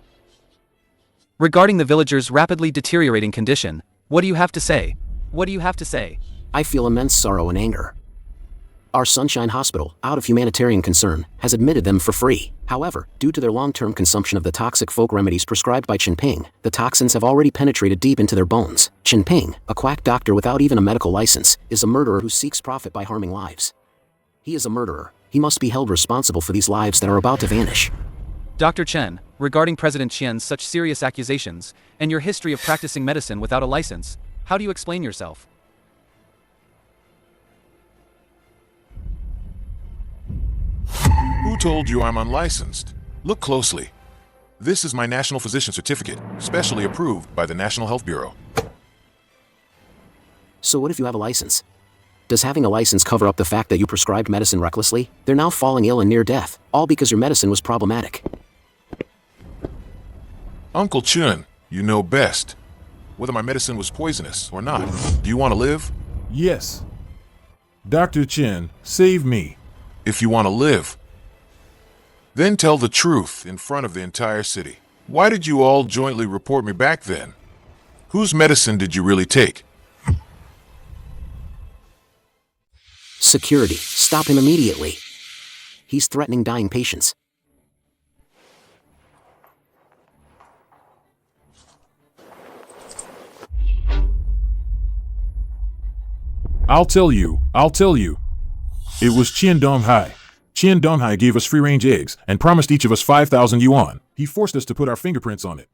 Regarding the villagers' rapidly deteriorating condition, what do you have to say? What do you have to say? I feel immense sorrow and anger. Our Sunshine Hospital, out of humanitarian concern, has admitted them for free. However, due to their long-term consumption of the toxic folk remedies prescribed by Chen Ping, the toxins have already penetrated deep into their bones. Chen Ping, a quack doctor without even a medical license, is a murderer who seeks profit by harming lives. He is a murderer. He must be held responsible for these lives that are about to vanish. Dr. Chen, regarding President Qian's such serious accusations, and your history of practicing medicine without a license, how do you explain yourself? Who told you I'm unlicensed? Look closely. This is my National Physician Certificate, specially approved by the National Health Bureau. So what if you have a license? Does having a license cover up the fact that you prescribed medicine recklessly? They're now falling ill and near death, all because your medicine was problematic. Uncle Chen, you know best. Whether my medicine was poisonous or not. Do you want to live? Yes. Dr. Chen, save me. If you want to live, then tell the truth in front of the entire city. Why did you all jointly report me back then? Whose medicine did you really take? Security, stop him immediately. He's threatening dying patients. I'll tell you. It was Qian Donghai. Qian Donghai gave us free-range eggs and promised each of us 5,000 yuan. He forced us to put our fingerprints on it.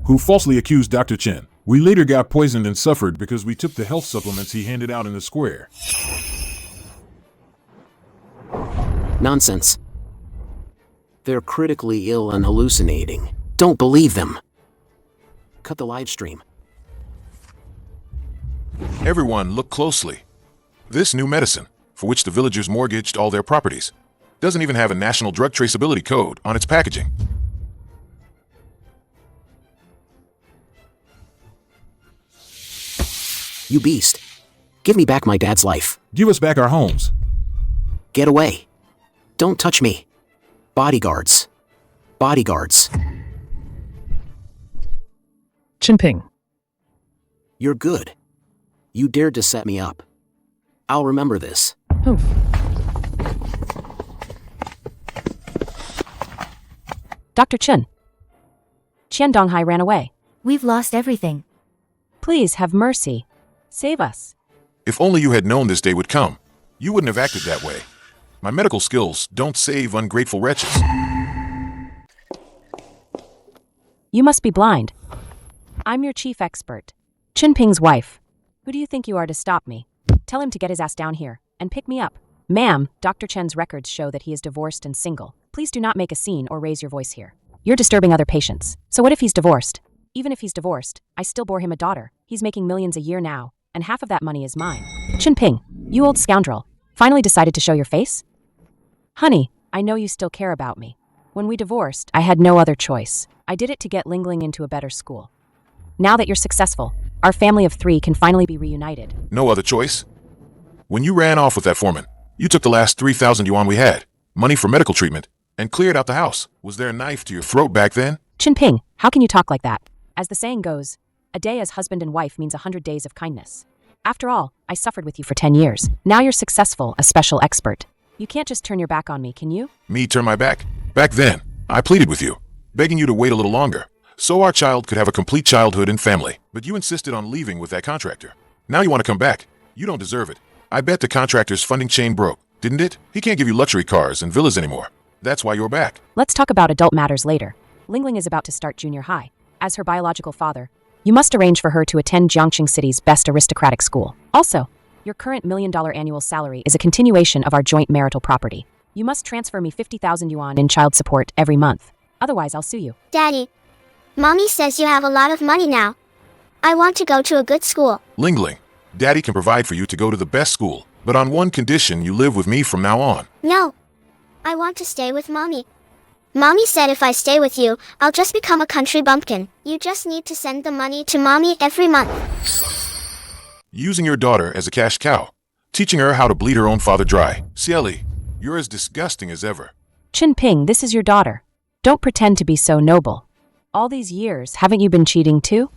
Who falsely accused Dr. Chen. We later got poisoned and suffered because we took the health supplements he handed out in the square. Nonsense. They're critically ill and hallucinating. Don't believe them. Cut the live stream. Everyone, look closely. This new medicine, for which the villagers mortgaged all their properties, doesn't even have a national drug traceability code on its packaging. You beast. Give me back my dad's life. Give us back our homes. Get away. Don't touch me. Bodyguards. Bodyguards. Chen Ping. You're good. You dared to set me up. I'll remember this. Humph. Dr. Chen. Qian Donghai ran away. We've lost everything. Please have mercy. Save us. If only you had known this day would come, you wouldn't have acted that way. My medical skills don't save ungrateful wretches. You must be blind. I'm your chief expert. Chen Ping's wife. Who do you think you are to stop me? Tell him to get his ass down here and pick me up. Ma'am, Dr. Chen's records show that he is divorced and single. Please do not make a scene or raise your voice here. You're disturbing other patients. So what if he's divorced? Even if he's divorced, I still bore him a daughter. He's making millions a year now, and half of that money is mine. Chen Ping, you old scoundrel. Finally decided to show your face? Honey, I know you still care about me. When we divorced, I had no other choice. I did it to get Lingling into a better school. Now that you're successful, our family of 3 can finally be reunited. No other choice? When you ran off with that foreman, you took the last 3,000 yuan we had, money for medical treatment, and cleared out the house. Was there a knife to your throat back then? Chen Ping, how can you talk like that? As the saying goes, a day as husband and wife means 100 days of kindness. After all, I suffered with you for 10 years. Now you're successful, a special expert. You can't just turn your back on me, can you? Me turn my back? Back then, I pleaded with you, begging you to wait a little longer, so our child could have a complete childhood and family. But you insisted on leaving with that contractor. Now you want to come back. You don't deserve it. I bet the contractor's funding chain broke, didn't it? He can't give you luxury cars and villas anymore. That's why you're back. Let's talk about adult matters later. Lingling is about to start junior high. As her biological father, you must arrange for her to attend Jiangxing City's best aristocratic school. Also, your current $1 million annual salary is a continuation of our joint marital property. You must transfer me 50,000 yuan in child support every month. Otherwise, I'll sue you. Daddy, Mommy says you have a lot of money now. I want to go to a good school. Lingling, Daddy can provide for you to go to the best school, but on one condition: you live with me from now on. No, I want to stay with Mommy. Mommy said if I stay with you, I'll just become a country bumpkin. You just need to send the money to Mommy every month. Using your daughter as a cash cow, teaching her how to bleed her own father dry. Cieli, you're as disgusting as ever. Chen Ping, this is your daughter. Don't pretend to be so noble. All these years, haven't you been cheating too?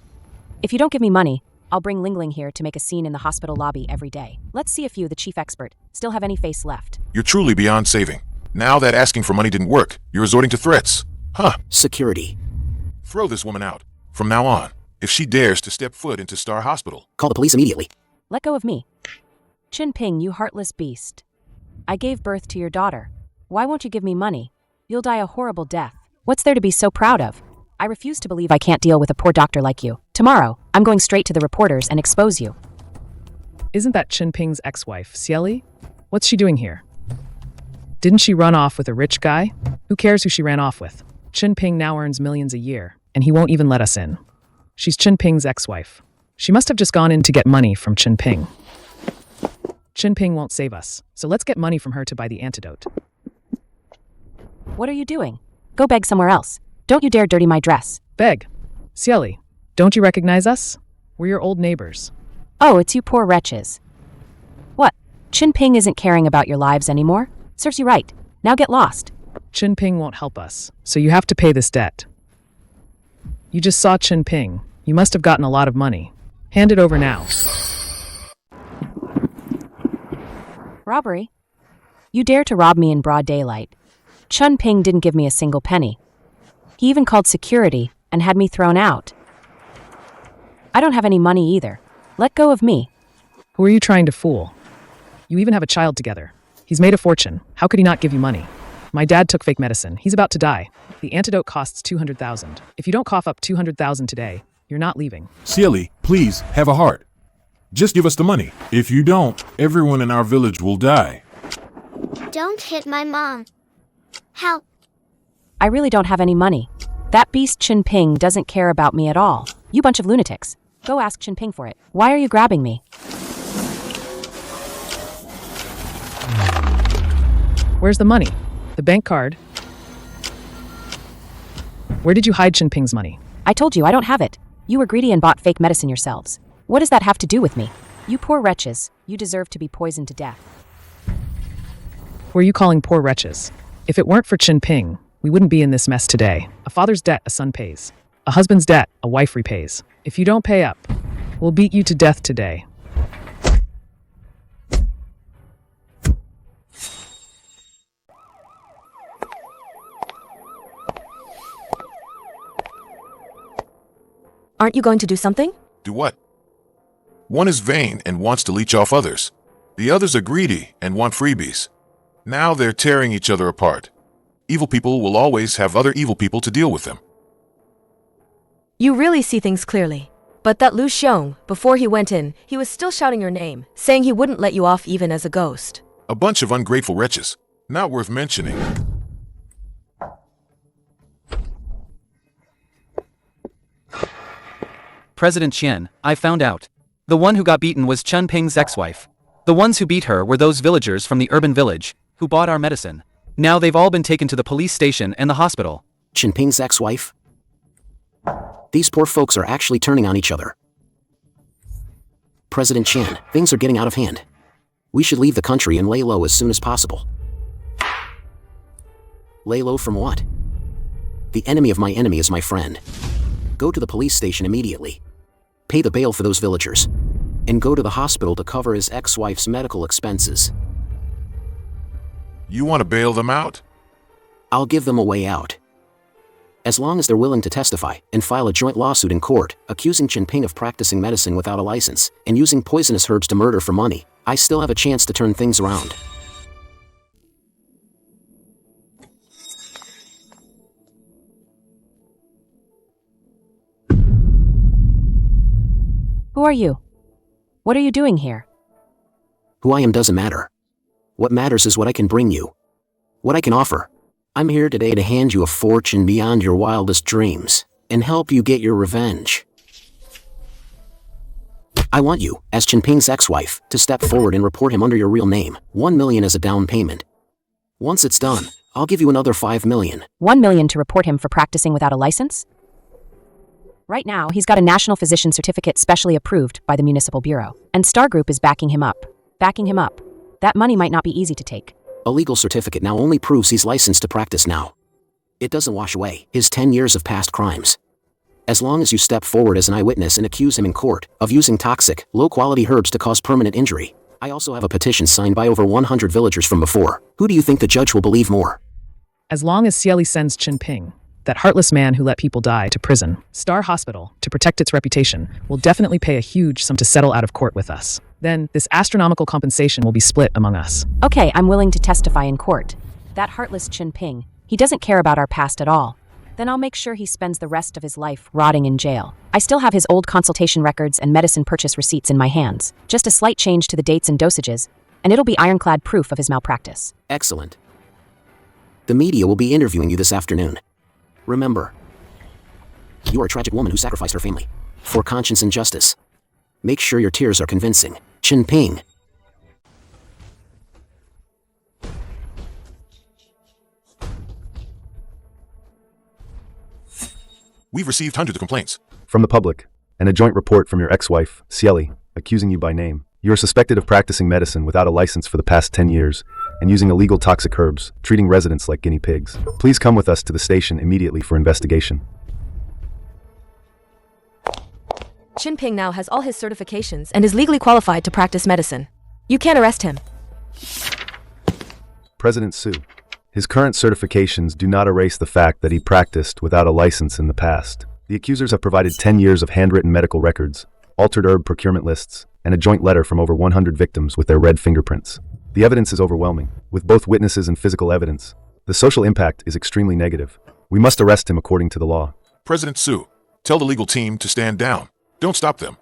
If you don't give me money, I'll bring Ling Ling here to make a scene in the hospital lobby every day. Let's see if you, the chief expert, still have any face left. You're truly beyond saving. Now that asking for money didn't work, you're resorting to threats. Huh. Security. Throw this woman out. From now on, if she dares to step foot into Star Hospital. Call the police immediately. Let go of me. Chen Ping, you heartless beast. I gave birth to your daughter. Why won't you give me money? You'll die a horrible death. What's there to be so proud of? I refuse to believe I can't deal with a poor doctor like you. Tomorrow, I'm going straight to the reporters and expose you. Isn't that Chen Ping's ex-wife, Xieli? What's she doing here? Didn't she run off with a rich guy? Who cares who she ran off with? Chen Ping now earns millions a year, and he won't even let us in. She's Chen Ping's ex-wife. She must have just gone in to get money from Chen Ping. Chen Ping won't save us, so let's get money from her to buy the antidote. What are you doing? Go beg somewhere else. Don't you dare dirty my dress. Beg. Xieli, don't you recognize us? We're your old neighbors. Oh, it's you poor wretches. What? Chen Ping isn't caring about your lives anymore? Serves you right. Now get lost. Chen Ping won't help us, so you have to pay this debt. You just saw Chen Ping. You must have gotten a lot of money. Hand it over now. Robbery? You dare to rob me in broad daylight. Chen Ping didn't give me a single penny. He even called security and had me thrown out. I don't have any money either. Let go of me. Who are you trying to fool? You even have a child together. He's made a fortune. How could he not give you money? My dad took fake medicine. He's about to die. The antidote costs 200,000. If you don't cough up 200,000 today, you're not leaving. Xieli, please, have a heart. Just give us the money. If you don't, everyone in our village will die. Don't hit my mom. Help. I really don't have any money. That beast Chen Ping doesn't care about me at all. You bunch of lunatics. Go ask Chen Ping for it. Why are you grabbing me? Where's the money? The bank card? Where did you hide Chen Ping's money? I told you I don't have it. You were greedy and bought fake medicine yourselves. What does that have to do with me? You poor wretches. You deserve to be poisoned to death. Who are you calling poor wretches? If it weren't for Chen Ping, we wouldn't be in this mess today. A father's debt a son pays. A husband's debt a wife repays. If you don't pay up, we'll beat you to death today. Aren't you going to do something? Do what? One is vain and wants to leech off others. The others are greedy and want freebies. Now they're tearing each other apart. Evil people will always have other evil people to deal with them. You really see things clearly. But that Lu Xiong, before he went in, he was still shouting your name, saying he wouldn't let you off even as a ghost. A bunch of ungrateful wretches. Not worth mentioning. President Qian, I found out. The one who got beaten was Chen Ping's ex-wife. The ones who beat her were those villagers from the urban village, who bought our medicine. Now they've all been taken to the police station and the hospital. Chen Ping's ex-wife? These poor folks are actually turning on each other. President Qian, things are getting out of hand. We should leave the country and lay low as soon as possible. Lay low from what? The enemy of my enemy is my friend. Go to the police station immediately. Pay the bail for those villagers. And go to the hospital to cover his ex-wife's medical expenses. You want to bail them out? I'll give them a way out. As long as they're willing to testify and file a joint lawsuit in court, accusing Chen Ping of practicing medicine without a license and using poisonous herbs to murder for money, I still have a chance to turn things around. Who are you? What are you doing here? Who I am doesn't matter. What matters is what I can bring you. What I can offer. I'm here today to hand you a fortune beyond your wildest dreams, and help you get your revenge. I want you, as Chen Ping's ex-wife, to step forward and report him under your real name, 1 million as a down payment. Once it's done, I'll give you another 5 million. 1 million to report him for practicing without a license? Right now, he's got a national physician certificate specially approved by the Municipal Bureau, and Star Group is backing him up. Backing him up. That money might not be easy to take. A legal certificate now only proves he's licensed to practice now. It doesn't wash away his 10 years of past crimes. As long as you step forward as an eyewitness and accuse him in court of using toxic, low-quality herbs to cause permanent injury. I also have a petition signed by over 100 villagers from before. Who do you think the judge will believe more? As long as Xieli sends Chen Ping, that heartless man who let people die, to prison, Star Hospital, to protect its reputation, will definitely pay a huge sum to settle out of court with us. Then, this astronomical compensation will be split among us. Okay, I'm willing to testify in court. That heartless Chen Ping, he doesn't care about our past at all. Then I'll make sure he spends the rest of his life rotting in jail. I still have his old consultation records and medicine purchase receipts in my hands. Just a slight change to the dates and dosages, and it'll be ironclad proof of his malpractice. Excellent. The media will be interviewing you this afternoon. Remember, you are a tragic woman who sacrificed her family for conscience and justice. Make sure your tears are convincing. Chen Ping. We've received hundreds of complaints from the public, and a joint report from your ex-wife, Xieli, accusing you by name. You are suspected of practicing medicine without a license for the past 10 years and using illegal toxic herbs, treating residents like guinea pigs. Please come with us to the station immediately for investigation. Chen Ping now has all his certifications and is legally qualified to practice medicine. You can't arrest him. President Su. His current certifications do not erase the fact that he practiced without a license in the past. The accusers have provided 10 years of handwritten medical records, altered herb procurement lists, and a joint letter from over 100 victims with their red fingerprints. The evidence is overwhelming, with both witnesses and physical evidence. The social impact is extremely negative. We must arrest him according to the law. President Su, tell the legal team to stand down. Don't stop them.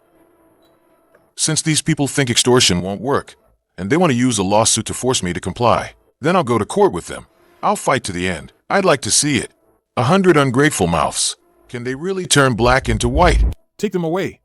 Since these people think extortion won't work, and they want to use a lawsuit to force me to comply, then I'll go to court with them. I'll fight to the end. I'd like to see it. 100 ungrateful mouths. Can they really turn black into white? Take them away.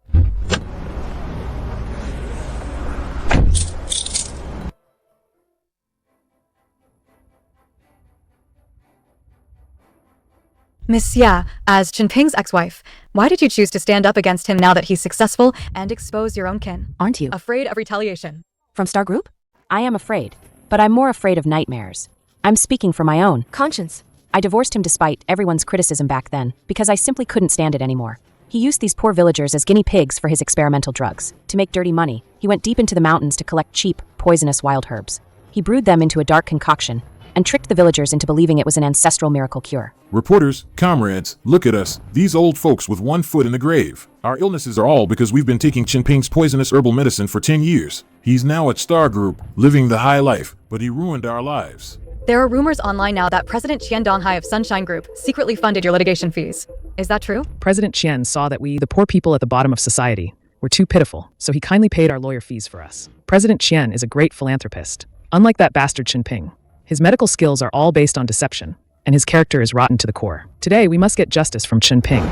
Miss Xia, as Chen Ping's ex-wife, why did you choose to stand up against him now that he's successful and expose your own kin? Aren't you afraid of retaliation? From Star Group? I am afraid, but I'm more afraid of nightmares. I'm speaking for my own conscience. I divorced him despite everyone's criticism back then, because I simply couldn't stand it anymore. He used these poor villagers as guinea pigs for his experimental drugs. To make dirty money, he went deep into the mountains to collect cheap, poisonous wild herbs. He brewed them into a dark concoction and tricked the villagers into believing it was an ancestral miracle cure. Reporters, comrades, look at us, these old folks with one foot in the grave. Our illnesses are all because we've been taking Chen Ping's poisonous herbal medicine for 10 years. He's now at Star Group, living the high life, but he ruined our lives. There are rumors online now that President Qian Donghai of Sunshine Group secretly funded your litigation fees. Is that true? President Qian saw that we, the poor people at the bottom of society, were too pitiful, so he kindly paid our lawyer fees for us. President Qian is a great philanthropist. Unlike that bastard Chen Ping, his medical skills are all based on deception, and his character is rotten to the core. Today, we must get justice from Chen Ping.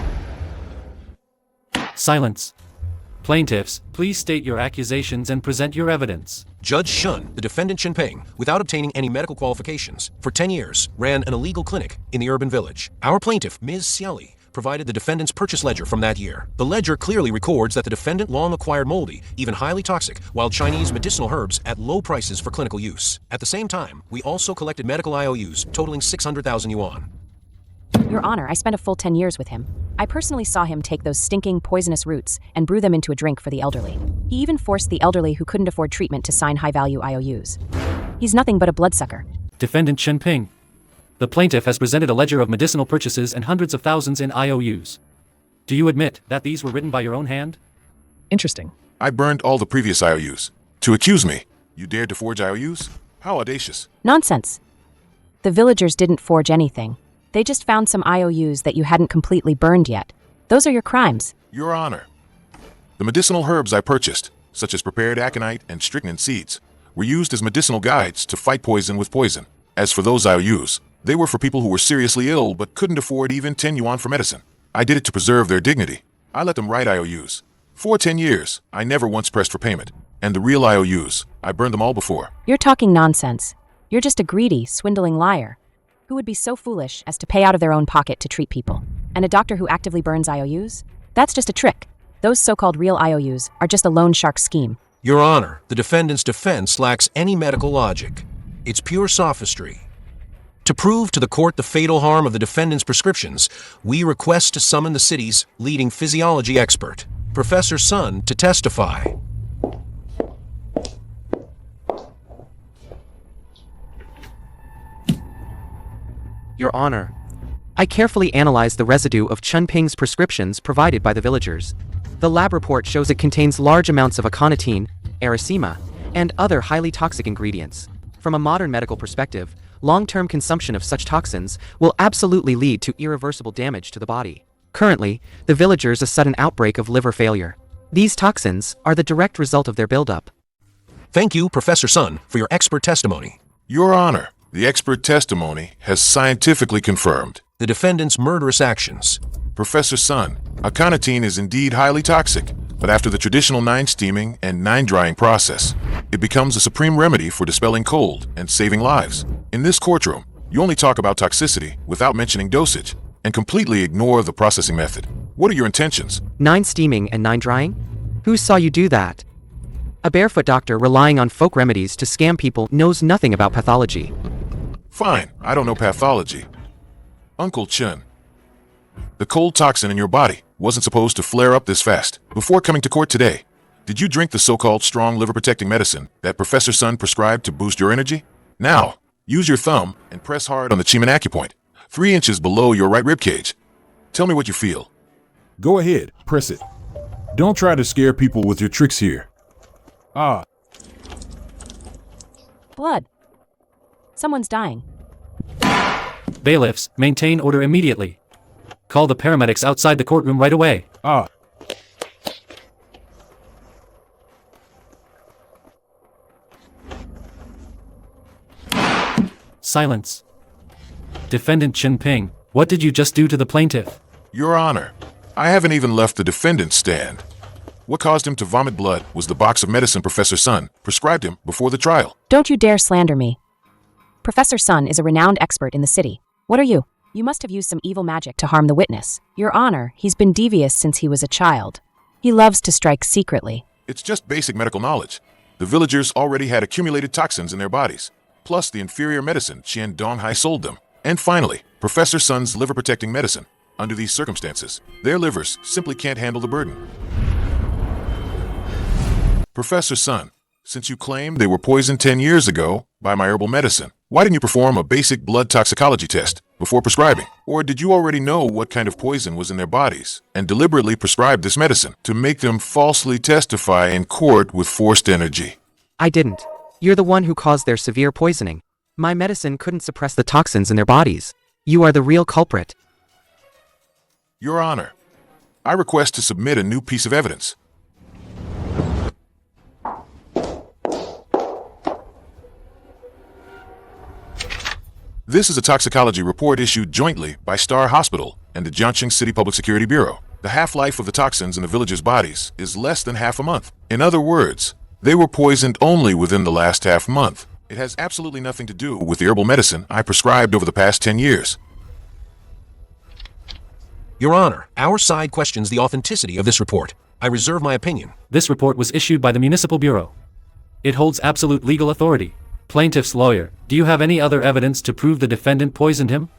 Silence. Plaintiffs, please state your accusations and present your evidence. Judge Shun, the defendant Chen Ping, without obtaining any medical qualifications, for 10 years, ran an illegal clinic in the urban village. Our plaintiff, Ms. Xieli, provided the defendant's purchase ledger from that year. The ledger clearly records that the defendant long acquired moldy, even highly toxic, wild Chinese medicinal herbs at low prices for clinical use. At the same time, we also collected medical IOUs totaling 600,000 yuan. Your Honor, I spent a full 10 years with him. I personally saw him take those stinking, poisonous roots and brew them into a drink for the elderly. He even forced the elderly who couldn't afford treatment to sign high-value IOUs. He's nothing but a bloodsucker. Defendant Chen Ping. The plaintiff has presented a ledger of medicinal purchases and hundreds of thousands in IOUs. Do you admit that these were written by your own hand? Interesting. I burned all the previous IOUs. To accuse me, you dared to forge IOUs? How audacious. Nonsense. The villagers didn't forge anything. They just found some IOUs that you hadn't completely burned yet. Those are your crimes. Your Honor. The medicinal herbs I purchased, such as prepared aconite and strychnine seeds, were used as medicinal guides to fight poison with poison. As for those IOUs, they were for people who were seriously ill but couldn't afford even 10 yuan for medicine. I did it to preserve their dignity. I let them write IOUs. For 10 years, I never once pressed for payment. And the real IOUs, I burned them all before. You're talking nonsense. You're just a greedy, swindling liar. Who would be so foolish as to pay out of their own pocket to treat people? And a doctor who actively burns IOUs? That's just a trick. Those so-called real IOUs are just a loan shark scheme. Your Honor, the defendant's defense lacks any medical logic. It's pure sophistry. To prove to the court the fatal harm of the defendant's prescriptions, we request to summon the city's leading physiology expert, Professor Sun, to testify. Your Honor, I carefully analyzed the residue of Chen Ping's prescriptions provided by the villagers. The lab report shows it contains large amounts of aconitine, erythema, and other highly toxic ingredients. From a modern medical perspective, long-term consumption of such toxins will absolutely lead to irreversible damage to the body. Currently, the villagers a sudden outbreak of liver failure. These toxins are the direct result of their buildup. Thank you, Professor Sun, for your expert testimony. Your Honor, the expert testimony has scientifically confirmed the defendant's murderous actions. Professor Sun, aconitine is indeed highly toxic, but after the traditional 9 steaming and 9 drying process, it becomes a supreme remedy for dispelling cold and saving lives. In this courtroom, you only talk about toxicity without mentioning dosage, and completely ignore the processing method. What are your intentions? 9 steaming and 9 drying? Who saw you do that? A barefoot doctor relying on folk remedies to scam people knows nothing about pathology. Fine, I don't know pathology. Uncle Chen, the cold toxin in your body wasn't supposed to flare up this fast. Before coming to court today, did you drink the so-called strong liver-protecting medicine that Professor Sun prescribed to boost your energy? Now, use your thumb and press hard on the Qian acupoint, 3 inches below your right rib cage. Tell me what you feel. Go ahead, press it. Don't try to scare people with your tricks here. Blood. Someone's dying. Bailiffs, maintain order immediately. Call the paramedics outside the courtroom right away. Silence. Defendant Chen Ping, what did you just do to the plaintiff? Your Honor, I haven't even left the defendant's stand. What caused him to vomit blood was the box of medicine Professor Sun prescribed him before the trial. Don't you dare slander me. Professor Sun is a renowned expert in the city. What are you? You must have used some evil magic to harm the witness. Your Honor, he's been devious since he was a child. He loves to strike secretly. It's just basic medical knowledge. The villagers already had accumulated toxins in their bodies, plus the inferior medicine Qian Donghai sold them. And finally, Professor Sun's liver-protecting medicine. Under these circumstances, their livers simply can't handle the burden. Professor Sun, since you claim they were poisoned 10 years ago by my herbal medicine, why didn't you perform a basic blood toxicology test before prescribing? Or did you already know what kind of poison was in their bodies and deliberately prescribe this medicine to make them falsely testify in court with forced energy? I didn't. You're the one who caused their severe poisoning. My medicine couldn't suppress the toxins in their bodies. You are the real culprit. Your Honor, I request to submit a new piece of evidence. This is a toxicology report issued jointly by Star Hospital and the Jiangxing City Public Security Bureau. The half-life of the toxins in the villagers' bodies is less than half a month. In other words, they were poisoned only within the last half month. It has absolutely nothing to do with the herbal medicine I prescribed over the past 10 years. Your Honor, our side questions the authenticity of this report. I reserve my opinion. This report was issued by the Municipal Bureau. It holds absolute legal authority. Plaintiff's lawyer, do you have any other evidence to prove the defendant poisoned him?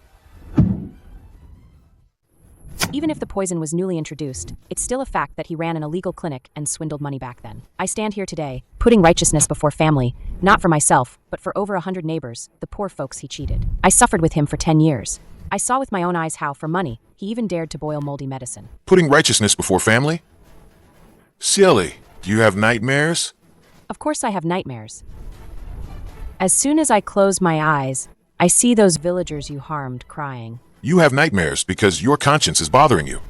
Even if the poison was newly introduced, it's still a fact that he ran an illegal clinic and swindled money back then. I stand here today, putting righteousness before family, not for myself, but for over 100 neighbors, the poor folks he cheated. I suffered with him for 10 years. I saw with my own eyes how, for money, he even dared to boil moldy medicine. Putting righteousness before family? Silly, do you have nightmares? Of course I have nightmares. As soon as I close my eyes, I see those villagers you harmed crying. You have nightmares because your conscience is bothering you.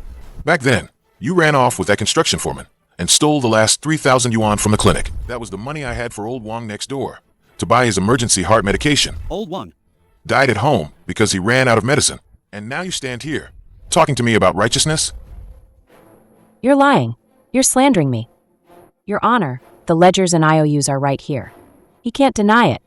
Back then, you ran off with that construction foreman and stole the last 3,000 yuan from the clinic. That was the money I had for old Wang next door to buy his emergency heart medication. Old Wang died at home because he ran out of medicine. And now you stand here, talking to me about righteousness? You're lying. You're slandering me. Your Honor, the ledgers and IOUs are right here. He can't deny it.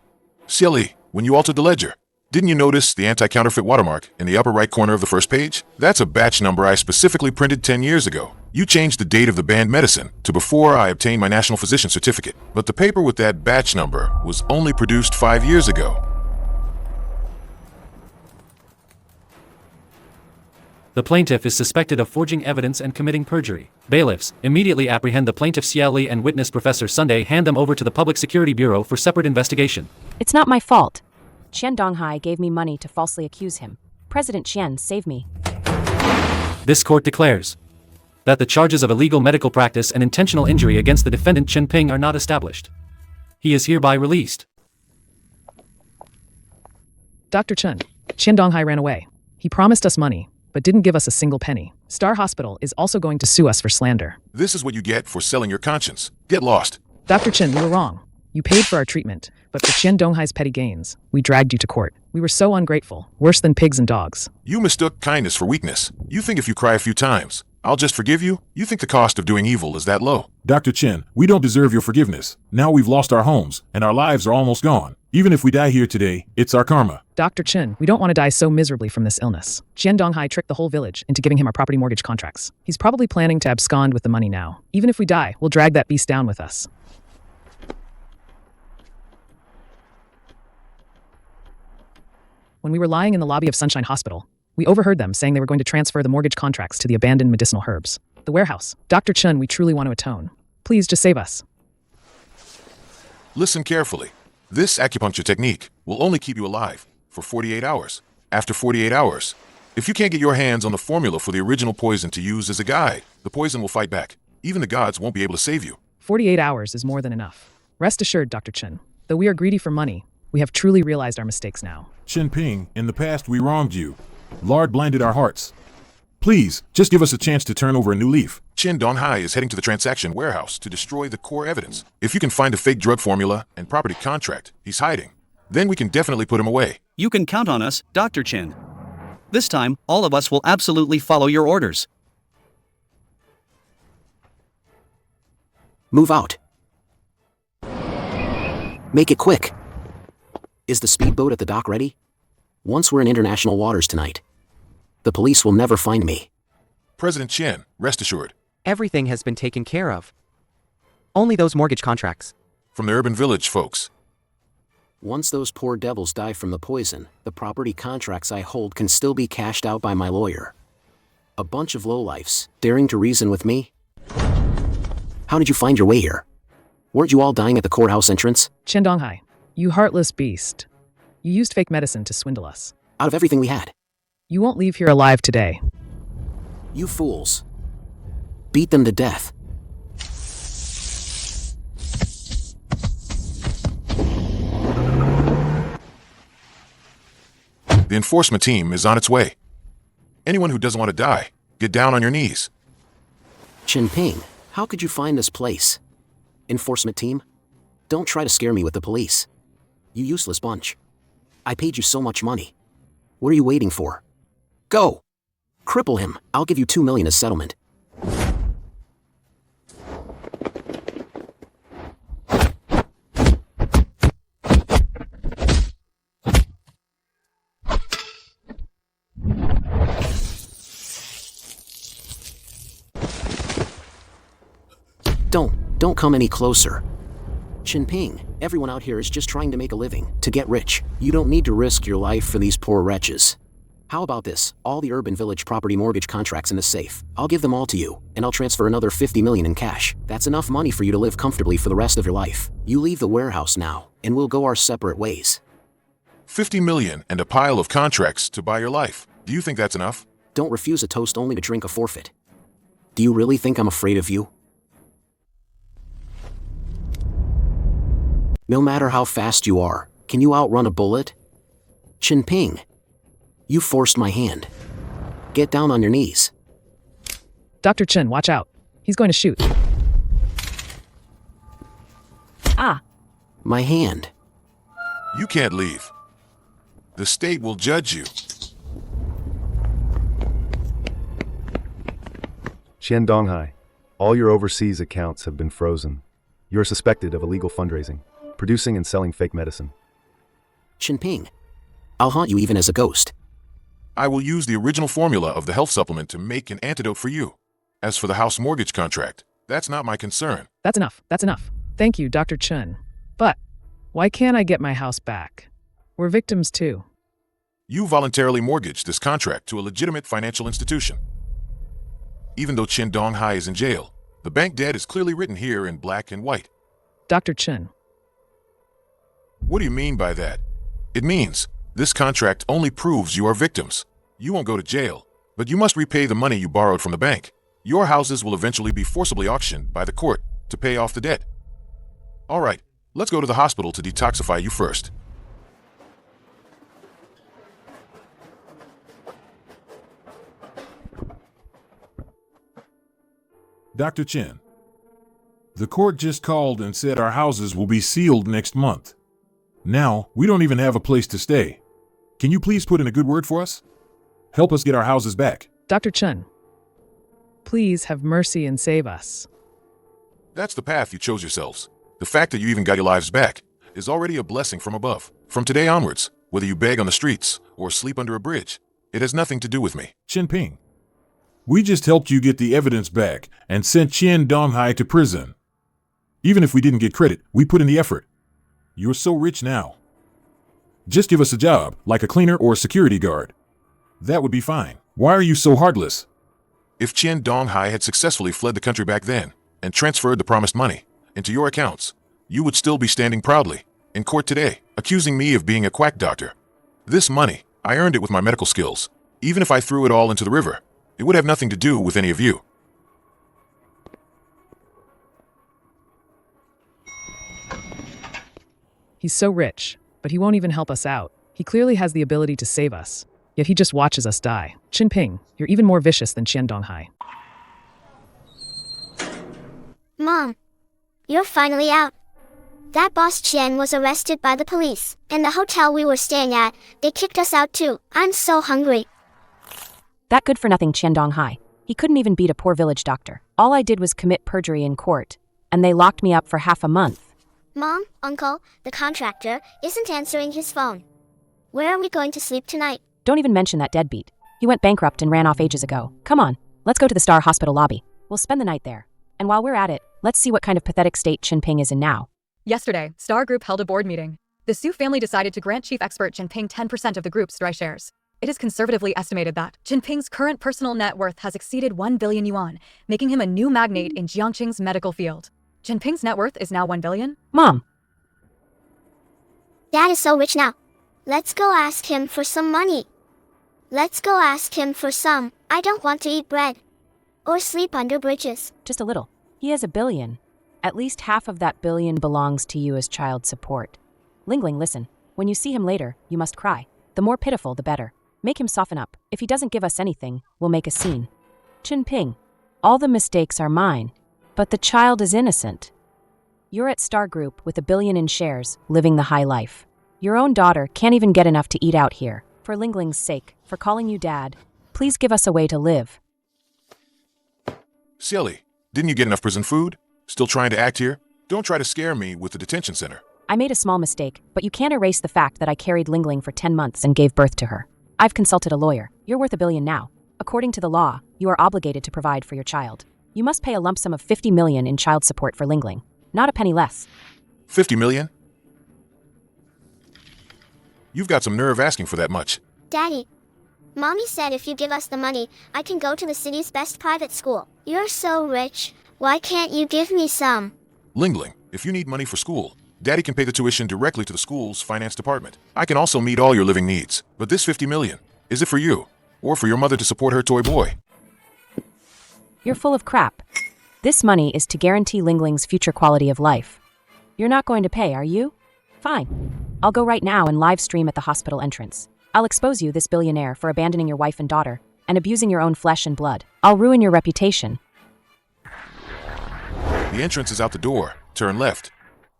Silly, when you altered the ledger, didn't you notice the anti-counterfeit watermark in the upper right corner of the first page? That's a batch number I specifically printed 10 years ago. You changed the date of the banned medicine to before I obtained my national physician certificate, but the paper with that batch number was only produced 5 years ago. The plaintiff is suspected of forging evidence and committing perjury. Bailiffs, immediately apprehend the plaintiff Xiaoli and witness Professor Sunday. Hand them over to the Public Security Bureau for separate investigation. It's not my fault. Qian Donghai gave me money to falsely accuse him. President Qian, save me. This court declares that the charges of illegal medical practice and intentional injury against the defendant Chen Ping are not established. He is hereby released. Dr. Chen, Qian Donghai ran away. He promised us money, but didn't give us a single penny. Star Hospital is also going to sue us for slander. This is what you get for selling your conscience. Get lost. Dr. Chen, you were wrong. You paid for our treatment, but for Qian Donghai's petty gains, we dragged you to court. We were so ungrateful, worse than pigs and dogs. You mistook kindness for weakness. You think if you cry a few times, I'll just forgive you? You think the cost of doing evil is that low? Dr. Chen, we don't deserve your forgiveness. Now we've lost our homes, and our lives are almost gone. Even if we die here today, it's our karma. Dr. Chen, we don't want to die so miserably from this illness. Qian Donghai tricked the whole village into giving him our property mortgage contracts. He's probably planning to abscond with the money now. Even if we die, we'll drag that beast down with us. When we were lying in the lobby of Sunshine Hospital, we overheard them saying they were going to transfer the mortgage contracts to the abandoned medicinal herbs. The warehouse. Dr. Chen, we truly want to atone. Please just save us. Listen carefully. This acupuncture technique will only keep you alive for 48 hours. After 48 hours, if you can't get your hands on the formula for the original poison to use as a guide, the poison will fight back. Even the gods won't be able to save you. 48 hours is more than enough. Rest assured, Dr. Chen, though we are greedy for money, we have truly realized our mistakes now. Chen Ping, in the past we wronged you. Lord blinded our hearts. Please, just give us a chance to turn over a new leaf. Qian Donghai is heading to the transaction warehouse to destroy the core evidence. If you can find a fake drug formula and property contract he's hiding, then we can definitely put him away. You can count on us, Dr. Chen. This time, all of us will absolutely follow your orders. Move out. Make it quick. Is the speedboat at the dock ready? Once we're in international waters tonight, the police will never find me. President Chen, rest assured. Everything has been taken care of. Only those mortgage contracts. From the urban village, folks. Once those poor devils die from the poison, the property contracts I hold can still be cashed out by my lawyer. A bunch of lowlifes, daring to reason with me? How did you find your way here? Weren't you all dying at the courthouse entrance? Qian Donghai, you heartless beast. You used fake medicine to swindle us. Out of everything we had. You won't leave here alive today. You fools. Beat them to death. The enforcement team is on its way. Anyone who doesn't want to die, get down on your knees. Chen Ping, how could you find this place? Enforcement team? Don't try to scare me with the police. You useless bunch. I paid you so much money. What are you waiting for? Go! Cripple him. I'll give you 2 million as settlement. Don't come any closer. Chen Ping, everyone out here is just trying to make a living, to get rich. You don't need to risk your life for these poor wretches. How about this? All the urban village property mortgage contracts in the safe. I'll give them all to you, and I'll transfer another 50 million in cash. That's enough money for you to live comfortably for the rest of your life. You leave the warehouse now, and we'll go our separate ways. 50 million and a pile of contracts to buy your life. Do you think that's enough? Don't refuse a toast only to drink a forfeit. Do you really think I'm afraid of you? No matter how fast you are, can you outrun a bullet? Chen Ping, you forced my hand. Get down on your knees. Dr. Chen, watch out. He's going to shoot. Ah. My hand. You can't leave. The state will judge you. Qian Donghai, all your overseas accounts have been frozen. You are suspected of illegal fundraising, producing and selling fake medicine. Chen Ping, I'll haunt you even as a ghost. I will use the original formula of the health supplement to make an antidote for you. As for the house mortgage contract, that's not my concern. That's enough. That's enough. Thank you, Dr. Chen. But why can't I get my house back? We're victims too. You voluntarily mortgaged this contract to a legitimate financial institution. Even though Qian Donghai is in jail, the bank debt is clearly written here in black and white. Dr. Chen, What do you mean by that? It means this contract only proves you are victims. You won't go to jail, but you must repay the money you borrowed from the bank. Your houses will eventually be forcibly auctioned by the court to pay off the debt. All right, let's go to the hospital to detoxify you first. Dr. Chen, the court just called and said our houses will be sealed next month. Now, we don't even have a place to stay. Can you please put in a good word for us? Help us get our houses back. Dr. Chen, please have mercy and save us. That's the path you chose yourselves. The fact that you even got your lives back is already a blessing from above. From today onwards, whether you beg on the streets or sleep under a bridge, it has nothing to do with me. Chen Ping, we just helped you get the evidence back and sent Qian Donghai to prison. Even if we didn't get credit, we put in the effort. You're so rich now. Just give us a job, like a cleaner or a security guard. That would be fine. Why are you so heartless? If Qian Donghai had successfully fled the country back then and transferred the promised money into your accounts, you would still be standing proudly in court today, accusing me of being a quack doctor. This money, I earned it with my medical skills. Even if I threw it all into the river, it would have nothing to do with any of you. He's so rich, but he won't even help us out. He clearly has the ability to save us, yet he just watches us die. Chen Ping, you're even more vicious than Qian Donghai. Mom, you're finally out. That boss Qian was arrested by the police, and the hotel we were staying at, they kicked us out too. I'm so hungry. That good-for-nothing Qian Donghai. He couldn't even beat a poor village doctor. All I did was commit perjury in court, and they locked me up for half a month. Mom, Uncle, the contractor, isn't answering his phone. Where are we going to sleep tonight? Don't even mention that deadbeat. He went bankrupt and ran off ages ago. Come on, let's go to the Star Hospital lobby. We'll spend the night there. And while we're at it, let's see what kind of pathetic state Chen Ping is in now. Yesterday, Star Group held a board meeting. The Su family decided to grant chief expert Chen Ping 10% of the group's dry shares. It is conservatively estimated that Chen Ping's current personal net worth has exceeded 1 billion yuan, making him a new magnate in Jiangqing's medical field. Chen Ping's net worth is now 1 billion? Mom! Dad is so rich now. Let's go ask him for some money. Let's go ask him for some. I don't want to eat bread. Or sleep under bridges. Just a little. He has 1 billion. At least half of that billion belongs to you as child support. Lingling, listen. When you see him later, you must cry. The more pitiful, the better. Make him soften up. If he doesn't give us anything, we'll make a scene. Chen Ping, all the mistakes are mine, but the child is innocent. You're at Star Group with 1 billion in shares, living the high life. Your own daughter can't even get enough to eat out here. For Lingling's sake, for calling you dad, please give us a way to live. Silly, didn't you get enough prison food? Still trying to act here? Don't try to scare me with the detention center. I made a small mistake, but you can't erase the fact that I carried Lingling for 10 months and gave birth to her. I've consulted a lawyer. You're worth 1 billion now. According to the law, you are obligated to provide for your child. You must pay a lump sum of 50 million in child support for Lingling. Not a penny less. 50 million? You've got some nerve asking for that much. Daddy, Mommy said if you give us the money, I can go to the city's best private school. You're so rich. Why can't you give me some? Lingling, if you need money for school, Daddy can pay the tuition directly to the school's finance department. I can also meet all your living needs. But this 50 million, is it for you? Or for your mother to support her toy boy? You're full of crap. This money is to guarantee Lingling's future quality of life. You're not going to pay, are you? Fine. I'll go right now and live stream at the hospital entrance. I'll expose you, this billionaire, for abandoning your wife and daughter and abusing your own flesh and blood. I'll ruin your reputation. The entrance is out the door. Turn left.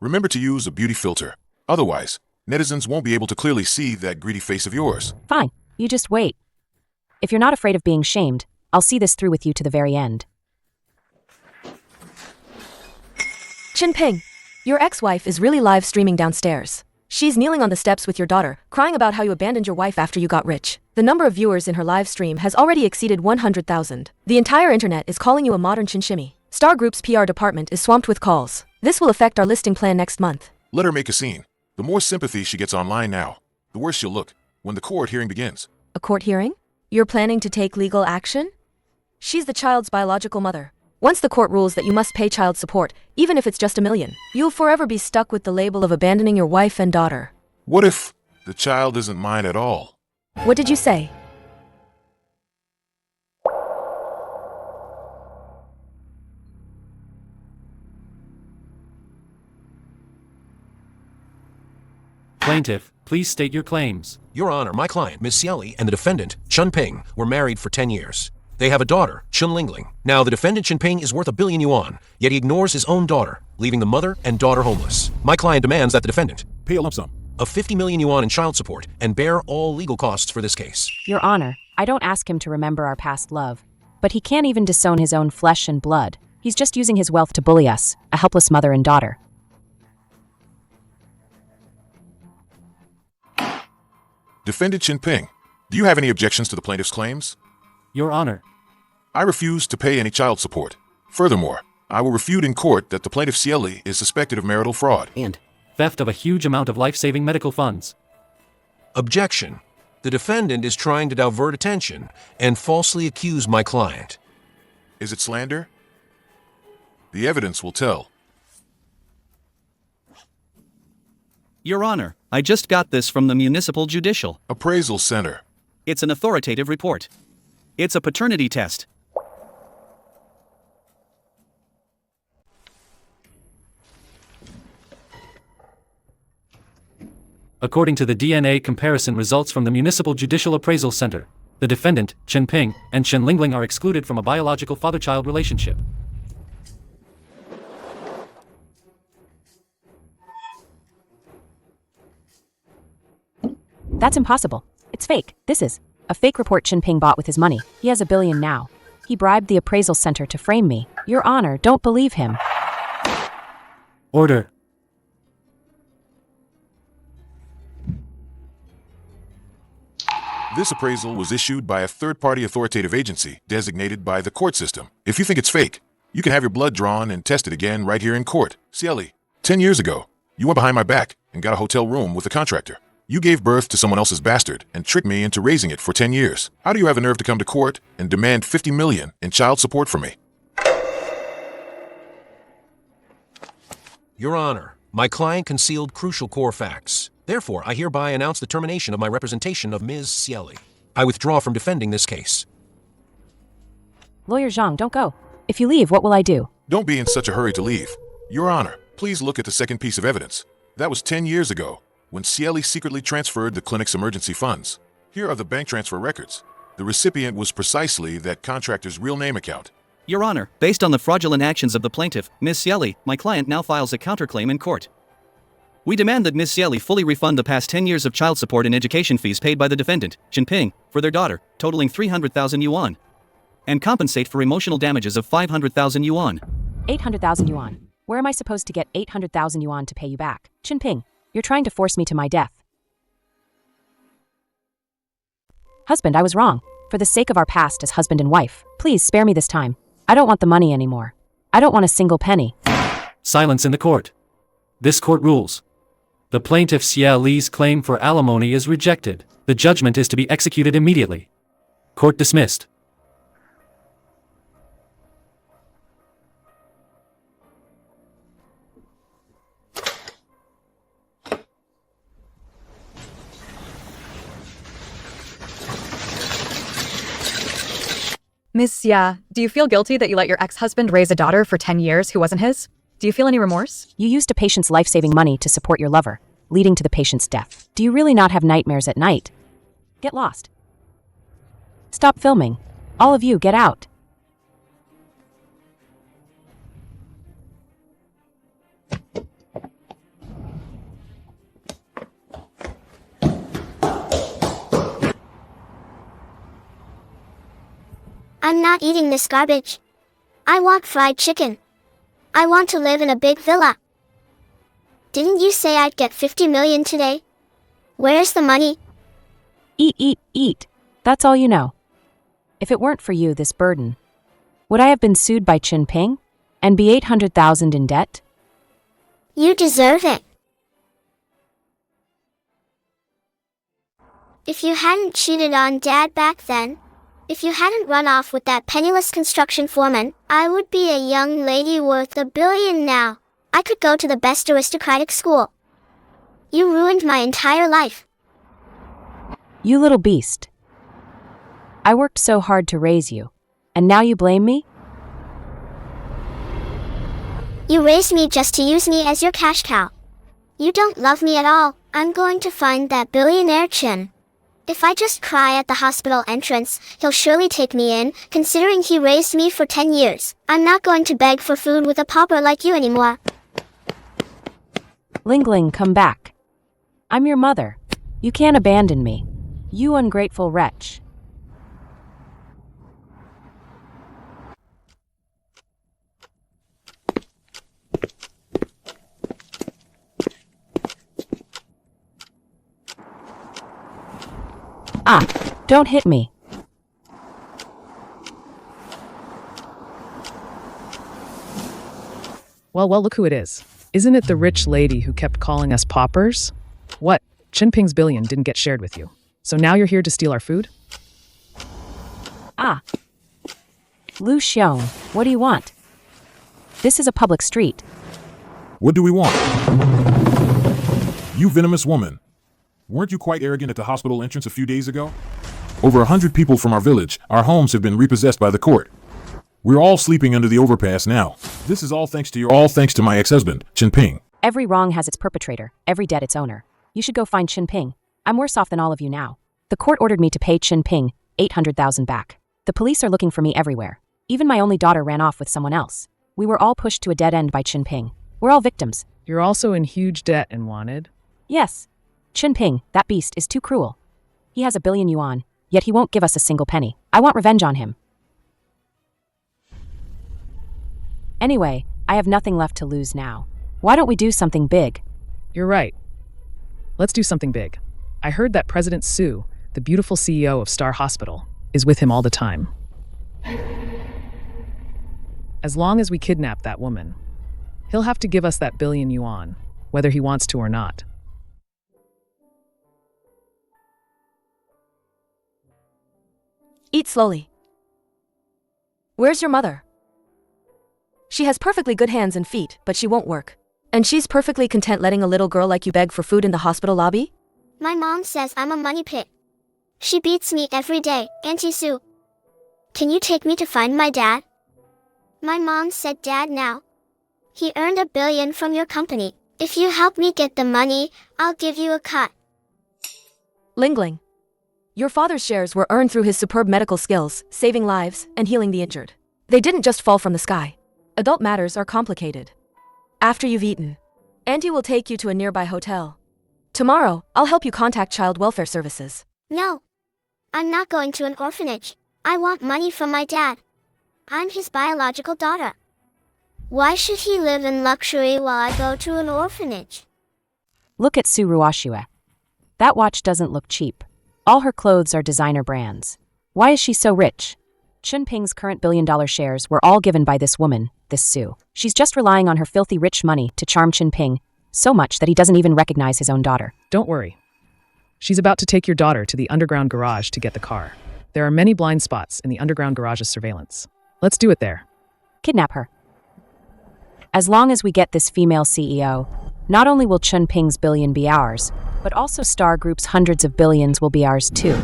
Remember to use a beauty filter. Otherwise, netizens won't be able to clearly see that greedy face of yours. Fine. You just wait. If you're not afraid of being shamed, I'll see this through with you to the very end. Chen Ping, your ex-wife is really live streaming downstairs. She's kneeling on the steps with your daughter, crying about how you abandoned your wife after you got rich. The number of viewers in her live stream has already exceeded 100,000. The entire internet is calling you a modern chinchimmy. Star Group's PR department is swamped with calls. This will affect our listing plan next month. Let her make a scene. The more sympathy she gets online now, the worse she'll look. when the court hearing begins. A court hearing? You're planning to take legal action? She's the child's biological mother. Once the court rules that you must pay child support, even if it's just $1 million, you'll forever be stuck with the label of abandoning your wife and daughter. What if the child isn't mine at all? What did you say? Plaintiff, please state your claims. Your Honor, my client, Ms. Xiaoli, and the defendant, Chen Ping, were married for 10 years. They have a daughter, Chen Lingling. Now, the defendant, Chen Ping, is worth $1 billion yuan, yet he ignores his own daughter, leaving the mother and daughter homeless. My client demands that the defendant pay a lump sum of 50 million yuan in child support and bear all legal costs for this case. Your Honor, I don't ask him to remember our past love, but he can't even disown his own flesh and blood. He's just using his wealth to bully us, a helpless mother and daughter. Defendant Chen Ping, do you have any objections to the plaintiff's claims? Your Honor, I refuse to pay any child support. Furthermore, I will refute in court that the plaintiff Xiaoli is suspected of marital fraud and theft of a huge amount of life-saving medical funds. Objection. The defendant is trying to divert attention and falsely accuse my client. Is it slander? The evidence will tell. Your Honor, I just got this from the Municipal Judicial Appraisal Center. It's an authoritative report. It's a paternity test. According to the DNA comparison results from the Municipal Judicial Appraisal Center, the defendant, Chen Ping, and Chen Lingling are excluded from a biological father-child relationship. That's impossible. It's fake. This is a fake report Chen Ping bought with his money. He has $1 billion now. He bribed the appraisal center to frame me. Your Honor, don't believe him. Order. This appraisal was issued by a third-party authoritative agency designated by the court system. If you think it's fake, you can have your blood drawn and tested again right here in court. Xiaoli, 10 years ago, you went behind my back and got a hotel room with a contractor. You gave birth to someone else's bastard and tricked me into raising it for 10 years. How do you have the nerve to come to court and demand 50 million in child support from me? Your Honor, my client concealed crucial core facts. Therefore, I hereby announce the termination of my representation of Ms. Xiaoli. I withdraw from defending this case. Lawyer Zhang, don't go. If you leave, what will I do? Don't be in such a hurry to leave. Your Honor, please look at the second piece of evidence. That was 10 years ago, when Xiaoli secretly transferred the clinic's emergency funds. Here are the bank transfer records. The recipient was precisely that contractor's real name account. Your Honor, based on the fraudulent actions of the plaintiff, Ms. Xiaoli, my client now files a counterclaim in court. We demand that Ms. Xiaoli fully refund the past 10 years of child support and education fees paid by the defendant, Chen Ping, for their daughter, totaling 300,000 yuan, and compensate for emotional damages of 500,000 yuan. 800,000 yuan. Where am I supposed to get 800,000 yuan to pay you back? Chen Ping, you're trying to force me to my death. Husband, I was wrong. For the sake of our past as husband and wife, please spare me this time. I don't want the money anymore. I don't want a single penny. Silence in the court. This court rules. The plaintiff Xiaoli's claim for alimony is rejected. The judgment is to be executed immediately. Court dismissed. Miss Xia, do you feel guilty that you let your ex-husband raise a daughter for 10 years who wasn't his? Do you feel any remorse? You used a patient's life-saving money to support your lover, leading to the patient's death. Do you really not have nightmares at night? Get lost. Stop filming. All of you, get out. I'm not eating this garbage. I want fried chicken. I want to live in a big villa. Didn't you say I'd get 50 million today? Where's the money? Eat, eat, eat. That's all you know. If it weren't for you, this burden, would I have been sued by Chen Ping and be 800,000 in debt? You deserve it. If you hadn't cheated on Dad back then, if you hadn't run off with that penniless construction foreman, I would be a young lady worth $1 billion now. I could go to the best aristocratic school. You ruined my entire life. You little beast. I worked so hard to raise you, and now you blame me? You raised me just to use me as your cash cow. You don't love me at all. I'm going to find that billionaire Chen. If I just cry at the hospital entrance, he'll surely take me in, considering he raised me for 10 years. I'm not going to beg for food with a pauper like you anymore. Ling Ling, come back. I'm your mother. You can't abandon me. You ungrateful wretch. Ah, don't hit me. Well, look who it is. Isn't it the rich lady who kept calling us paupers? What? Chen Ping's billion didn't get shared with you. So now you're here to steal our food? Ah. Lu Xiong, what do you want? This is a public street. What do we want? You venomous woman. Weren't you quite arrogant at the hospital entrance a few days ago? Over 100 people from our village, our homes have been repossessed by the court. We're all sleeping under the overpass now. This is all thanks to my ex-husband, Chen Ping. Every wrong has its perpetrator, every debt its owner. You should go find Chen Ping. I'm worse off than all of you now. The court ordered me to pay Chen Ping 800,000 back. The police are looking for me everywhere. Even my only daughter ran off with someone else. We were all pushed to a dead end by Chen Ping. We're all victims. You're also in huge debt and wanted? Yes. Chen Ping, that beast, is too cruel. He has 1 billion yuan, yet he won't give us a single penny. I want revenge on him. Anyway, I have nothing left to lose now. Why don't we do something big? You're right. Let's do something big. I heard that President Su, the beautiful CEO of Star Hospital, is with him all the time. As long as we kidnap that woman, he'll have to give us that 1 billion yuan, whether he wants to or not. Eat slowly. Where's your mother? She has perfectly good hands and feet, but she won't work. And she's perfectly content letting a little girl like you beg for food in the hospital lobby? My mom says I'm a money pit. She beats me every day, Auntie Sue. Can you take me to find my dad? My mom said Dad now. He earned 1 billion from your company. If you help me get the money, I'll give you a cut. Ling Ling. Your father's shares were earned through his superb medical skills, saving lives and healing the injured. They didn't just fall from the sky. Adult matters are complicated. After you've eaten, Auntie will take you to a nearby hotel. Tomorrow, I'll help you contact child welfare services. No. I'm not going to an orphanage. I want money from my dad. I'm his biological daughter. Why should he live in luxury while I go to an orphanage? Look at Su Ruoxue. That watch doesn't look cheap. All her clothes are designer brands. Why is she so rich? Chen Ping's current $1 billion shares were all given by this woman, this Su. She's just relying on her filthy rich money to charm Chen Ping so much that he doesn't even recognize his own daughter. Don't worry. She's about to take your daughter to the underground garage to get the car. There are many blind spots in the underground garage's surveillance. Let's do it there. Kidnap her. As long as we get this female CEO, not only will Chen Ping's billion be ours, but also Star Group's hundreds of billions will be ours too.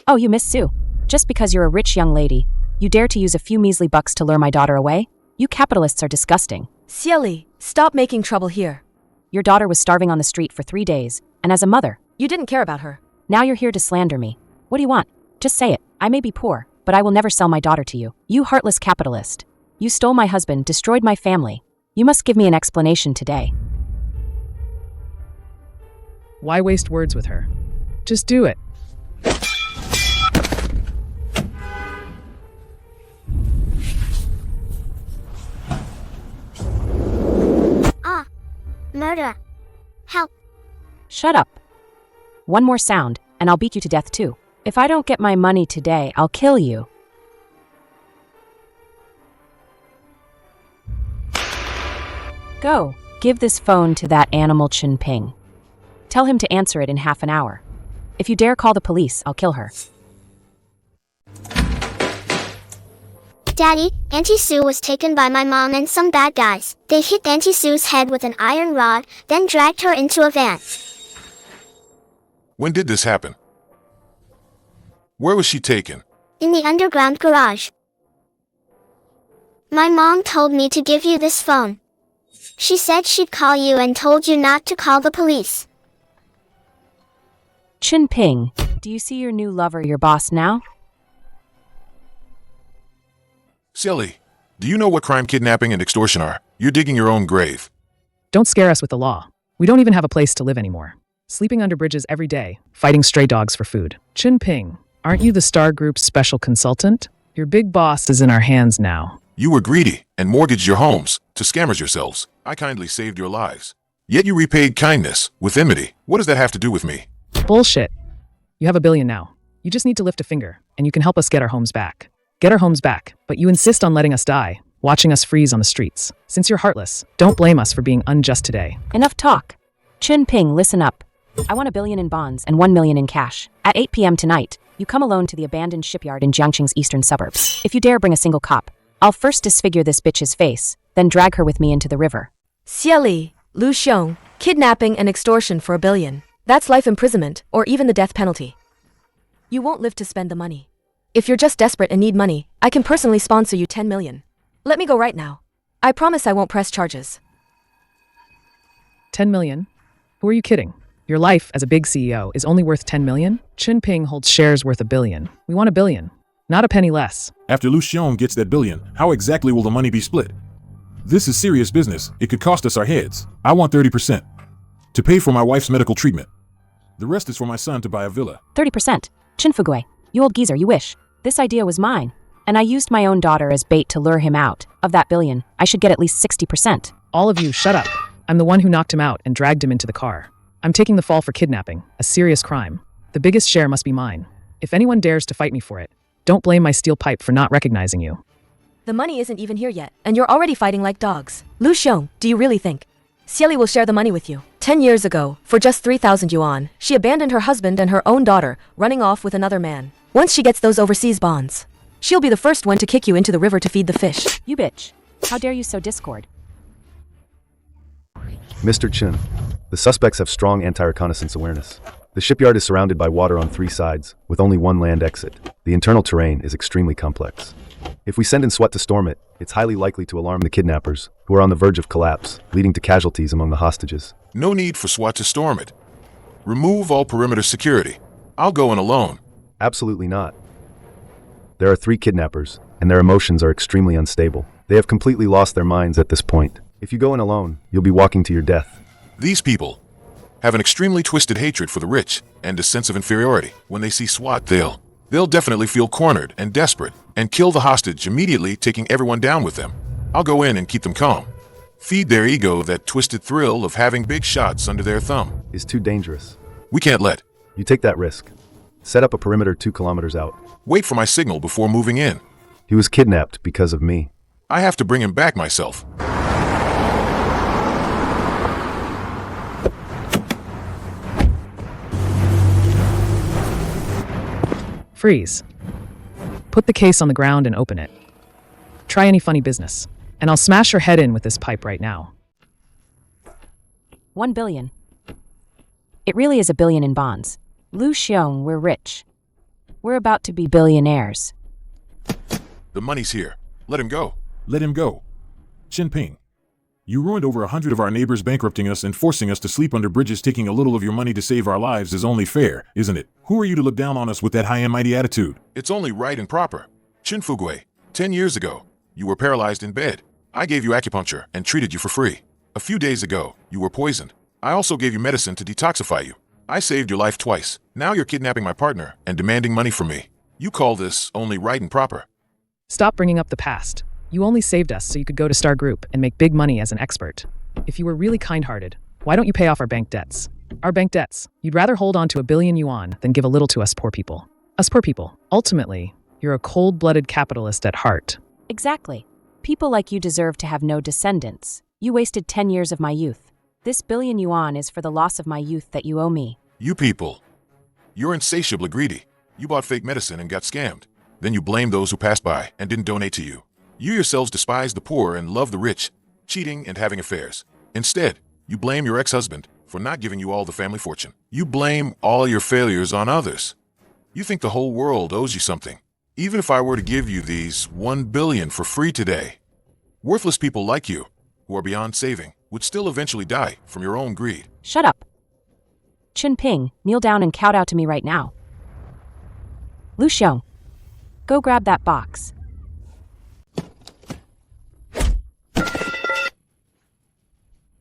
Oh, you miss Sue. Just because you're a rich young lady, you dare to use a few measly bucks to lure my daughter away? You capitalists are disgusting. Xieli, stop making trouble here. Your daughter was starving on the street for 3 days, and as a mother, you didn't care about her. Now you're here to slander me. What do you want? Just say it. I may be poor, but I will never sell my daughter to you. You heartless capitalist. You stole my husband, destroyed my family. You must give me an explanation today. Why waste words with her? Just do it. Murder. Help. Shut up. One more sound, and I'll beat you to death too. If I don't get my money today, I'll kill you. Go, give this phone to that animal Chen Ping. Tell him to answer it in half an hour. If you dare call the police, I'll kill her. Daddy, Auntie Sue was taken by my mom and some bad guys. They hit Auntie Sue's head with an iron rod, then dragged her into a van. When did this happen? Where was she taken? In the underground garage. My mom told me to give you this phone. She said she'd call you and told you not to call the police. Chen Ping, do you see your new lover, your boss now? Silly. Do you know what crime, kidnapping, and extortion are? You're digging your own grave. Don't scare us with the law. We don't even have a place to live anymore. Sleeping under bridges every day, fighting stray dogs for food. Chen Ping, aren't you the Star Group's special consultant? Your big boss is in our hands now. You were greedy and mortgaged your homes to scammers yourselves. I kindly saved your lives. Yet you repaid kindness with enmity. What does that have to do with me? Bullshit. You have $1 billion now. You just need to lift a finger, and you can help us get our homes back. Get our homes back, but you insist on letting us die, watching us freeze on the streets. Since you're heartless, don't blame us for being unjust today. Enough talk. Chen Ping, listen up. I want $1 billion in bonds and $1 million in cash. At 8 p.m. tonight, you come alone to the abandoned shipyard in Jiangqing's eastern suburbs. If you dare bring a single cop, I'll first disfigure this bitch's face, then drag her with me into the river. Xieli, Lu Xiong, kidnapping and extortion for $1 billion. That's life imprisonment, or even the death penalty. You won't live to spend the money. If you're just desperate and need money, I can personally sponsor you 10 million. Let me go right now. I promise I won't press charges. 10 million? Who are you kidding? Your life as a big CEO is only worth 10 million? Chen Ping holds shares worth $1 billion. We want $1 billion, not a penny less. After Lu Xiong gets that $1 billion, how exactly will the money be split? This is serious business. It could cost us our heads. I want 30% to pay for my wife's medical treatment. The rest is for my son to buy a villa. 30%. Chen Fugui, you old geezer, you wish. This idea was mine, and I used my own daughter as bait to lure him out. Of that $1 billion, I should get at least 60%. All of you, shut up. I'm the one who knocked him out and dragged him into the car. I'm taking the fall for kidnapping, a serious crime. The biggest share must be mine. If anyone dares to fight me for it, don't blame my steel pipe for not recognizing you. The money isn't even here yet, and you're already fighting like dogs. Lu Xiong, do you really think Xieli will share the money with you? 10 years ago, for just 3,000 yuan, she abandoned her husband and her own daughter, running off with another man. Once she gets those overseas bonds, she'll be the first one to kick you into the river to feed the fish. You bitch. How dare you sow discord? Mr. Chen, the suspects have strong anti-reconnaissance awareness. The shipyard is surrounded by water on 3 sides, with only one land exit. The internal terrain is extremely complex. If we send in SWAT to storm it, it's highly likely to alarm the kidnappers, who are on the verge of collapse, leading to casualties among the hostages. No need for SWAT to storm it. Remove all perimeter security. I'll go in alone. Absolutely not. There are 3 kidnappers, and their emotions are extremely unstable. They have completely lost their minds at this point. If you go in alone, you'll be walking to your death. These people have an extremely twisted hatred for the rich and a sense of inferiority. When they see SWAT, they'll definitely feel cornered and desperate and kill the hostage immediately, taking everyone down with them. I'll go in and keep them calm. Feed their ego that twisted thrill of having big shots under their thumb. Is too dangerous. We can't let. You take that risk. Set up a perimeter 2 kilometers out. Wait for my signal before moving in. He was kidnapped because of me. I have to bring him back myself. Freeze. Put the case on the ground and open it. Try any funny business, and I'll smash your head in with this pipe right now. 1 billion. It really is $1 billion in bonds. Lu Xiong, we're rich. We're about to be billionaires. The money's here. Let him go. Let him go. Chen Ping, you ruined over 100 of our neighbors, bankrupting us and forcing us to sleep under bridges. Taking a little of your money to save our lives is only fair, isn't it? Who are you to look down on us with that high and mighty attitude? It's only right and proper. Chen Fugui, 10 years ago, you were paralyzed in bed. I gave you acupuncture and treated you for free. A few days ago, you were poisoned. I also gave you medicine to detoxify you. I saved your life twice. Now you're kidnapping my partner and demanding money from me. You call this only right and proper. Stop bringing up the past. You only saved us so you could go to Star Group and make big money as an expert. If you were really kind-hearted, why don't you pay off our bank debts? Our bank debts. You'd rather hold on to $1 billion yuan than give a little to us poor people. Us poor people. Ultimately, you're a cold-blooded capitalist at heart. Exactly. People like you deserve to have no descendants. You wasted 10 years of my youth. This billion yuan is for the loss of my youth that you owe me. You people. You're insatiably greedy. You bought fake medicine and got scammed. Then you blame those who passed by and didn't donate to you. You yourselves despise the poor and love the rich, cheating and having affairs. Instead, you blame your ex-husband for not giving you all the family fortune. You blame all your failures on others. You think the whole world owes you something. Even if I were to give you these 1 billion for free today, worthless people like you, who are beyond saving, would still eventually die from your own greed. Shut up. Chen Ping, kneel down and kowtow to me right now. Lu Xiong, go grab that box.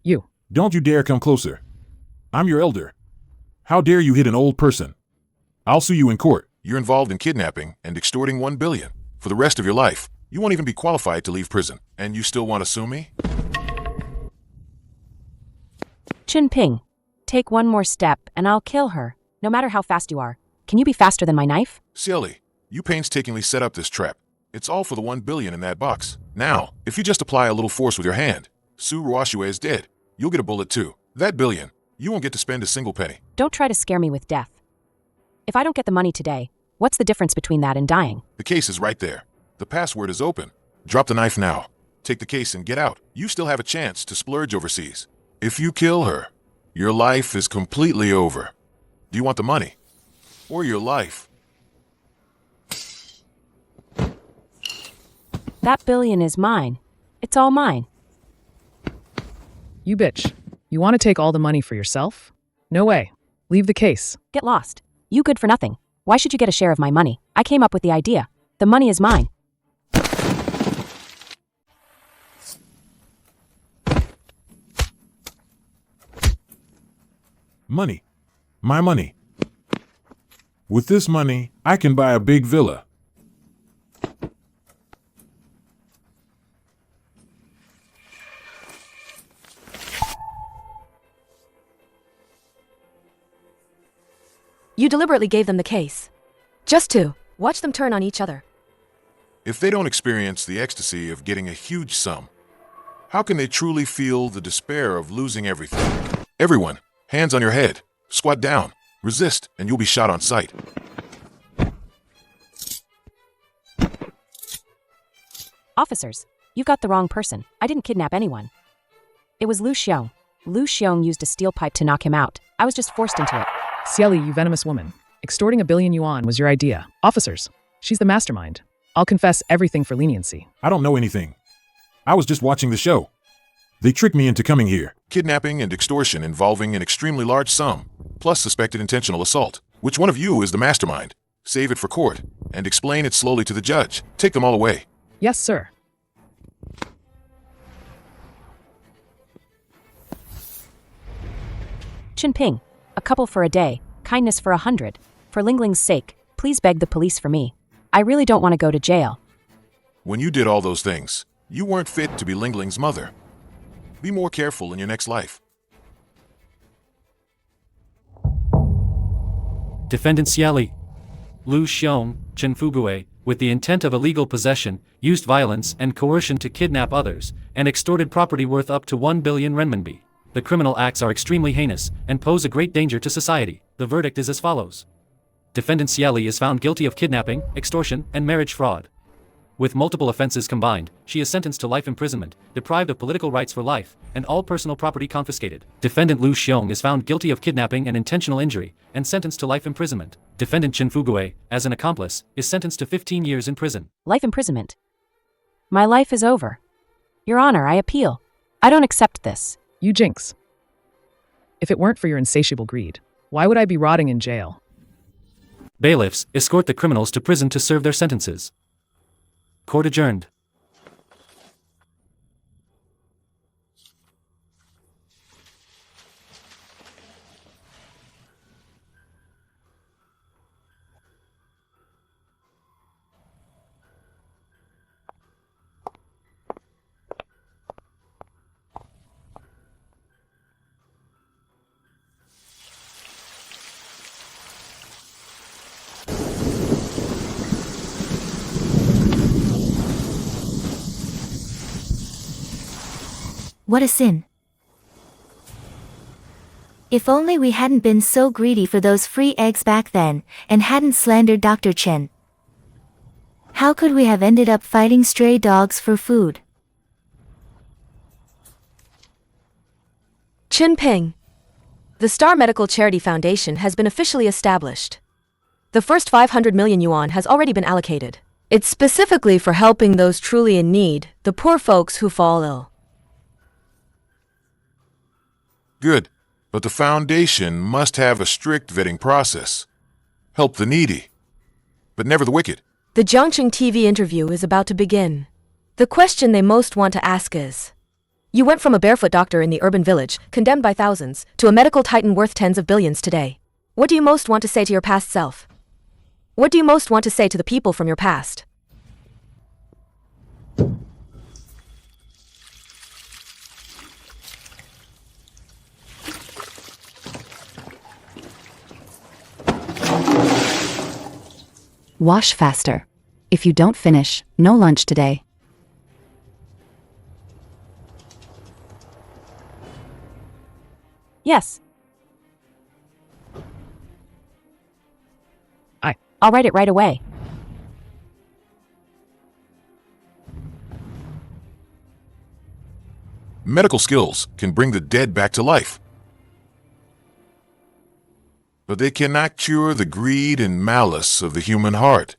You. Don't you dare come closer. I'm your elder. How dare you hit an old person? I'll sue you in court. You're involved in kidnapping and extorting 1 billion for the rest of your life. You won't even be qualified to leave prison, and you still want to sue me? Chen Ping, take one more step and I'll kill her, no matter how fast you are. Can you be faster than my knife? Silly. You painstakingly set up this trap. It's all for the 1 billion in that box. Now, if you just apply a little force with your hand, Su Ruoxue is dead. You'll get a bullet too. That billion, you won't get to spend a single penny. Don't try to scare me with death. If I don't get the money today, what's the difference between that and dying? The case is right there. The password is open. Drop the knife now. Take the case and get out. You still have a chance to splurge overseas. If you kill her, your life is completely over. Do you want the money? Or your life? That billion is mine. It's all mine. You bitch. You want to take all the money for yourself? No way. Leave the case. Get lost. You good for nothing. Why should you get a share of my money? I came up with the idea. The money is mine. Money. My money. With this money, I can buy a big villa. You deliberately gave them the case. Just to watch them turn on each other. If they don't experience the ecstasy of getting a huge sum, how can they truly feel the despair of losing everything? Everyone, hands on your head, squat down, resist, and you'll be shot on sight. Officers, you've got the wrong person. I didn't kidnap anyone. It was Lu Xiong. Lu Xiong used a steel pipe to knock him out. I was just forced into it. Xieli, you venomous woman. Extorting 1 billion yuan was your idea. Officers, she's the mastermind. I'll confess everything for leniency. I don't know anything. I was just watching the show. They tricked me into coming here. Kidnapping and extortion involving an extremely large sum, plus suspected intentional assault. Which one of you is the mastermind? Save it for court, and explain it slowly to the judge. Take them all away. Yes, sir. Chen Ping, a couple for a day, kindness for 100. For Ling Ling's sake, please beg the police for me. I really don't want to go to jail. When you did all those things, you weren't fit to be Ling Ling's mother. Be more careful in your next life. Defendant Xiali, Lu Xiong, Chen Fubue, with the intent of illegal possession, used violence and coercion to kidnap others, and extorted property worth up to 1 billion renminbi. The criminal acts are extremely heinous and pose a great danger to society. The verdict is as follows. Defendant Xiali is found guilty of kidnapping, extortion, and marriage fraud. With multiple offenses combined, she is sentenced to life imprisonment, deprived of political rights for life, and all personal property confiscated. Defendant Lu Xiong is found guilty of kidnapping and intentional injury, and sentenced to life imprisonment. Defendant Chen Fubue, as an accomplice, is sentenced to 15 years in prison. Life imprisonment. My life is over. Your Honor, I appeal. I don't accept this. You jinx. If it weren't for your insatiable greed, why would I be rotting in jail? Bailiffs escort the criminals to prison to serve their sentences. Court adjourned. What a sin. If only we hadn't been so greedy for those free eggs back then, and hadn't slandered Dr. Chen. How could we have ended up fighting stray dogs for food? Chen Ping. The Star Medical Charity Foundation has been officially established. The first 500 million yuan has already been allocated. It's specifically for helping those truly in need, the poor folks who fall ill. Good, but the foundation must have a strict vetting process. Help the needy, but never the wicked. The Jiangqing TV interview is about to begin. The question they most want to ask is, you went from a barefoot doctor in the urban village, condemned by thousands, to a medical titan worth tens of billions today. What do you most want to say to your past self? What do you most want to say to the people from your past? Wash faster. If you don't finish, no lunch today. Yes. I'll write it right away. Medical skills can bring the dead back to life, but they cannot cure the greed and malice of the human heart.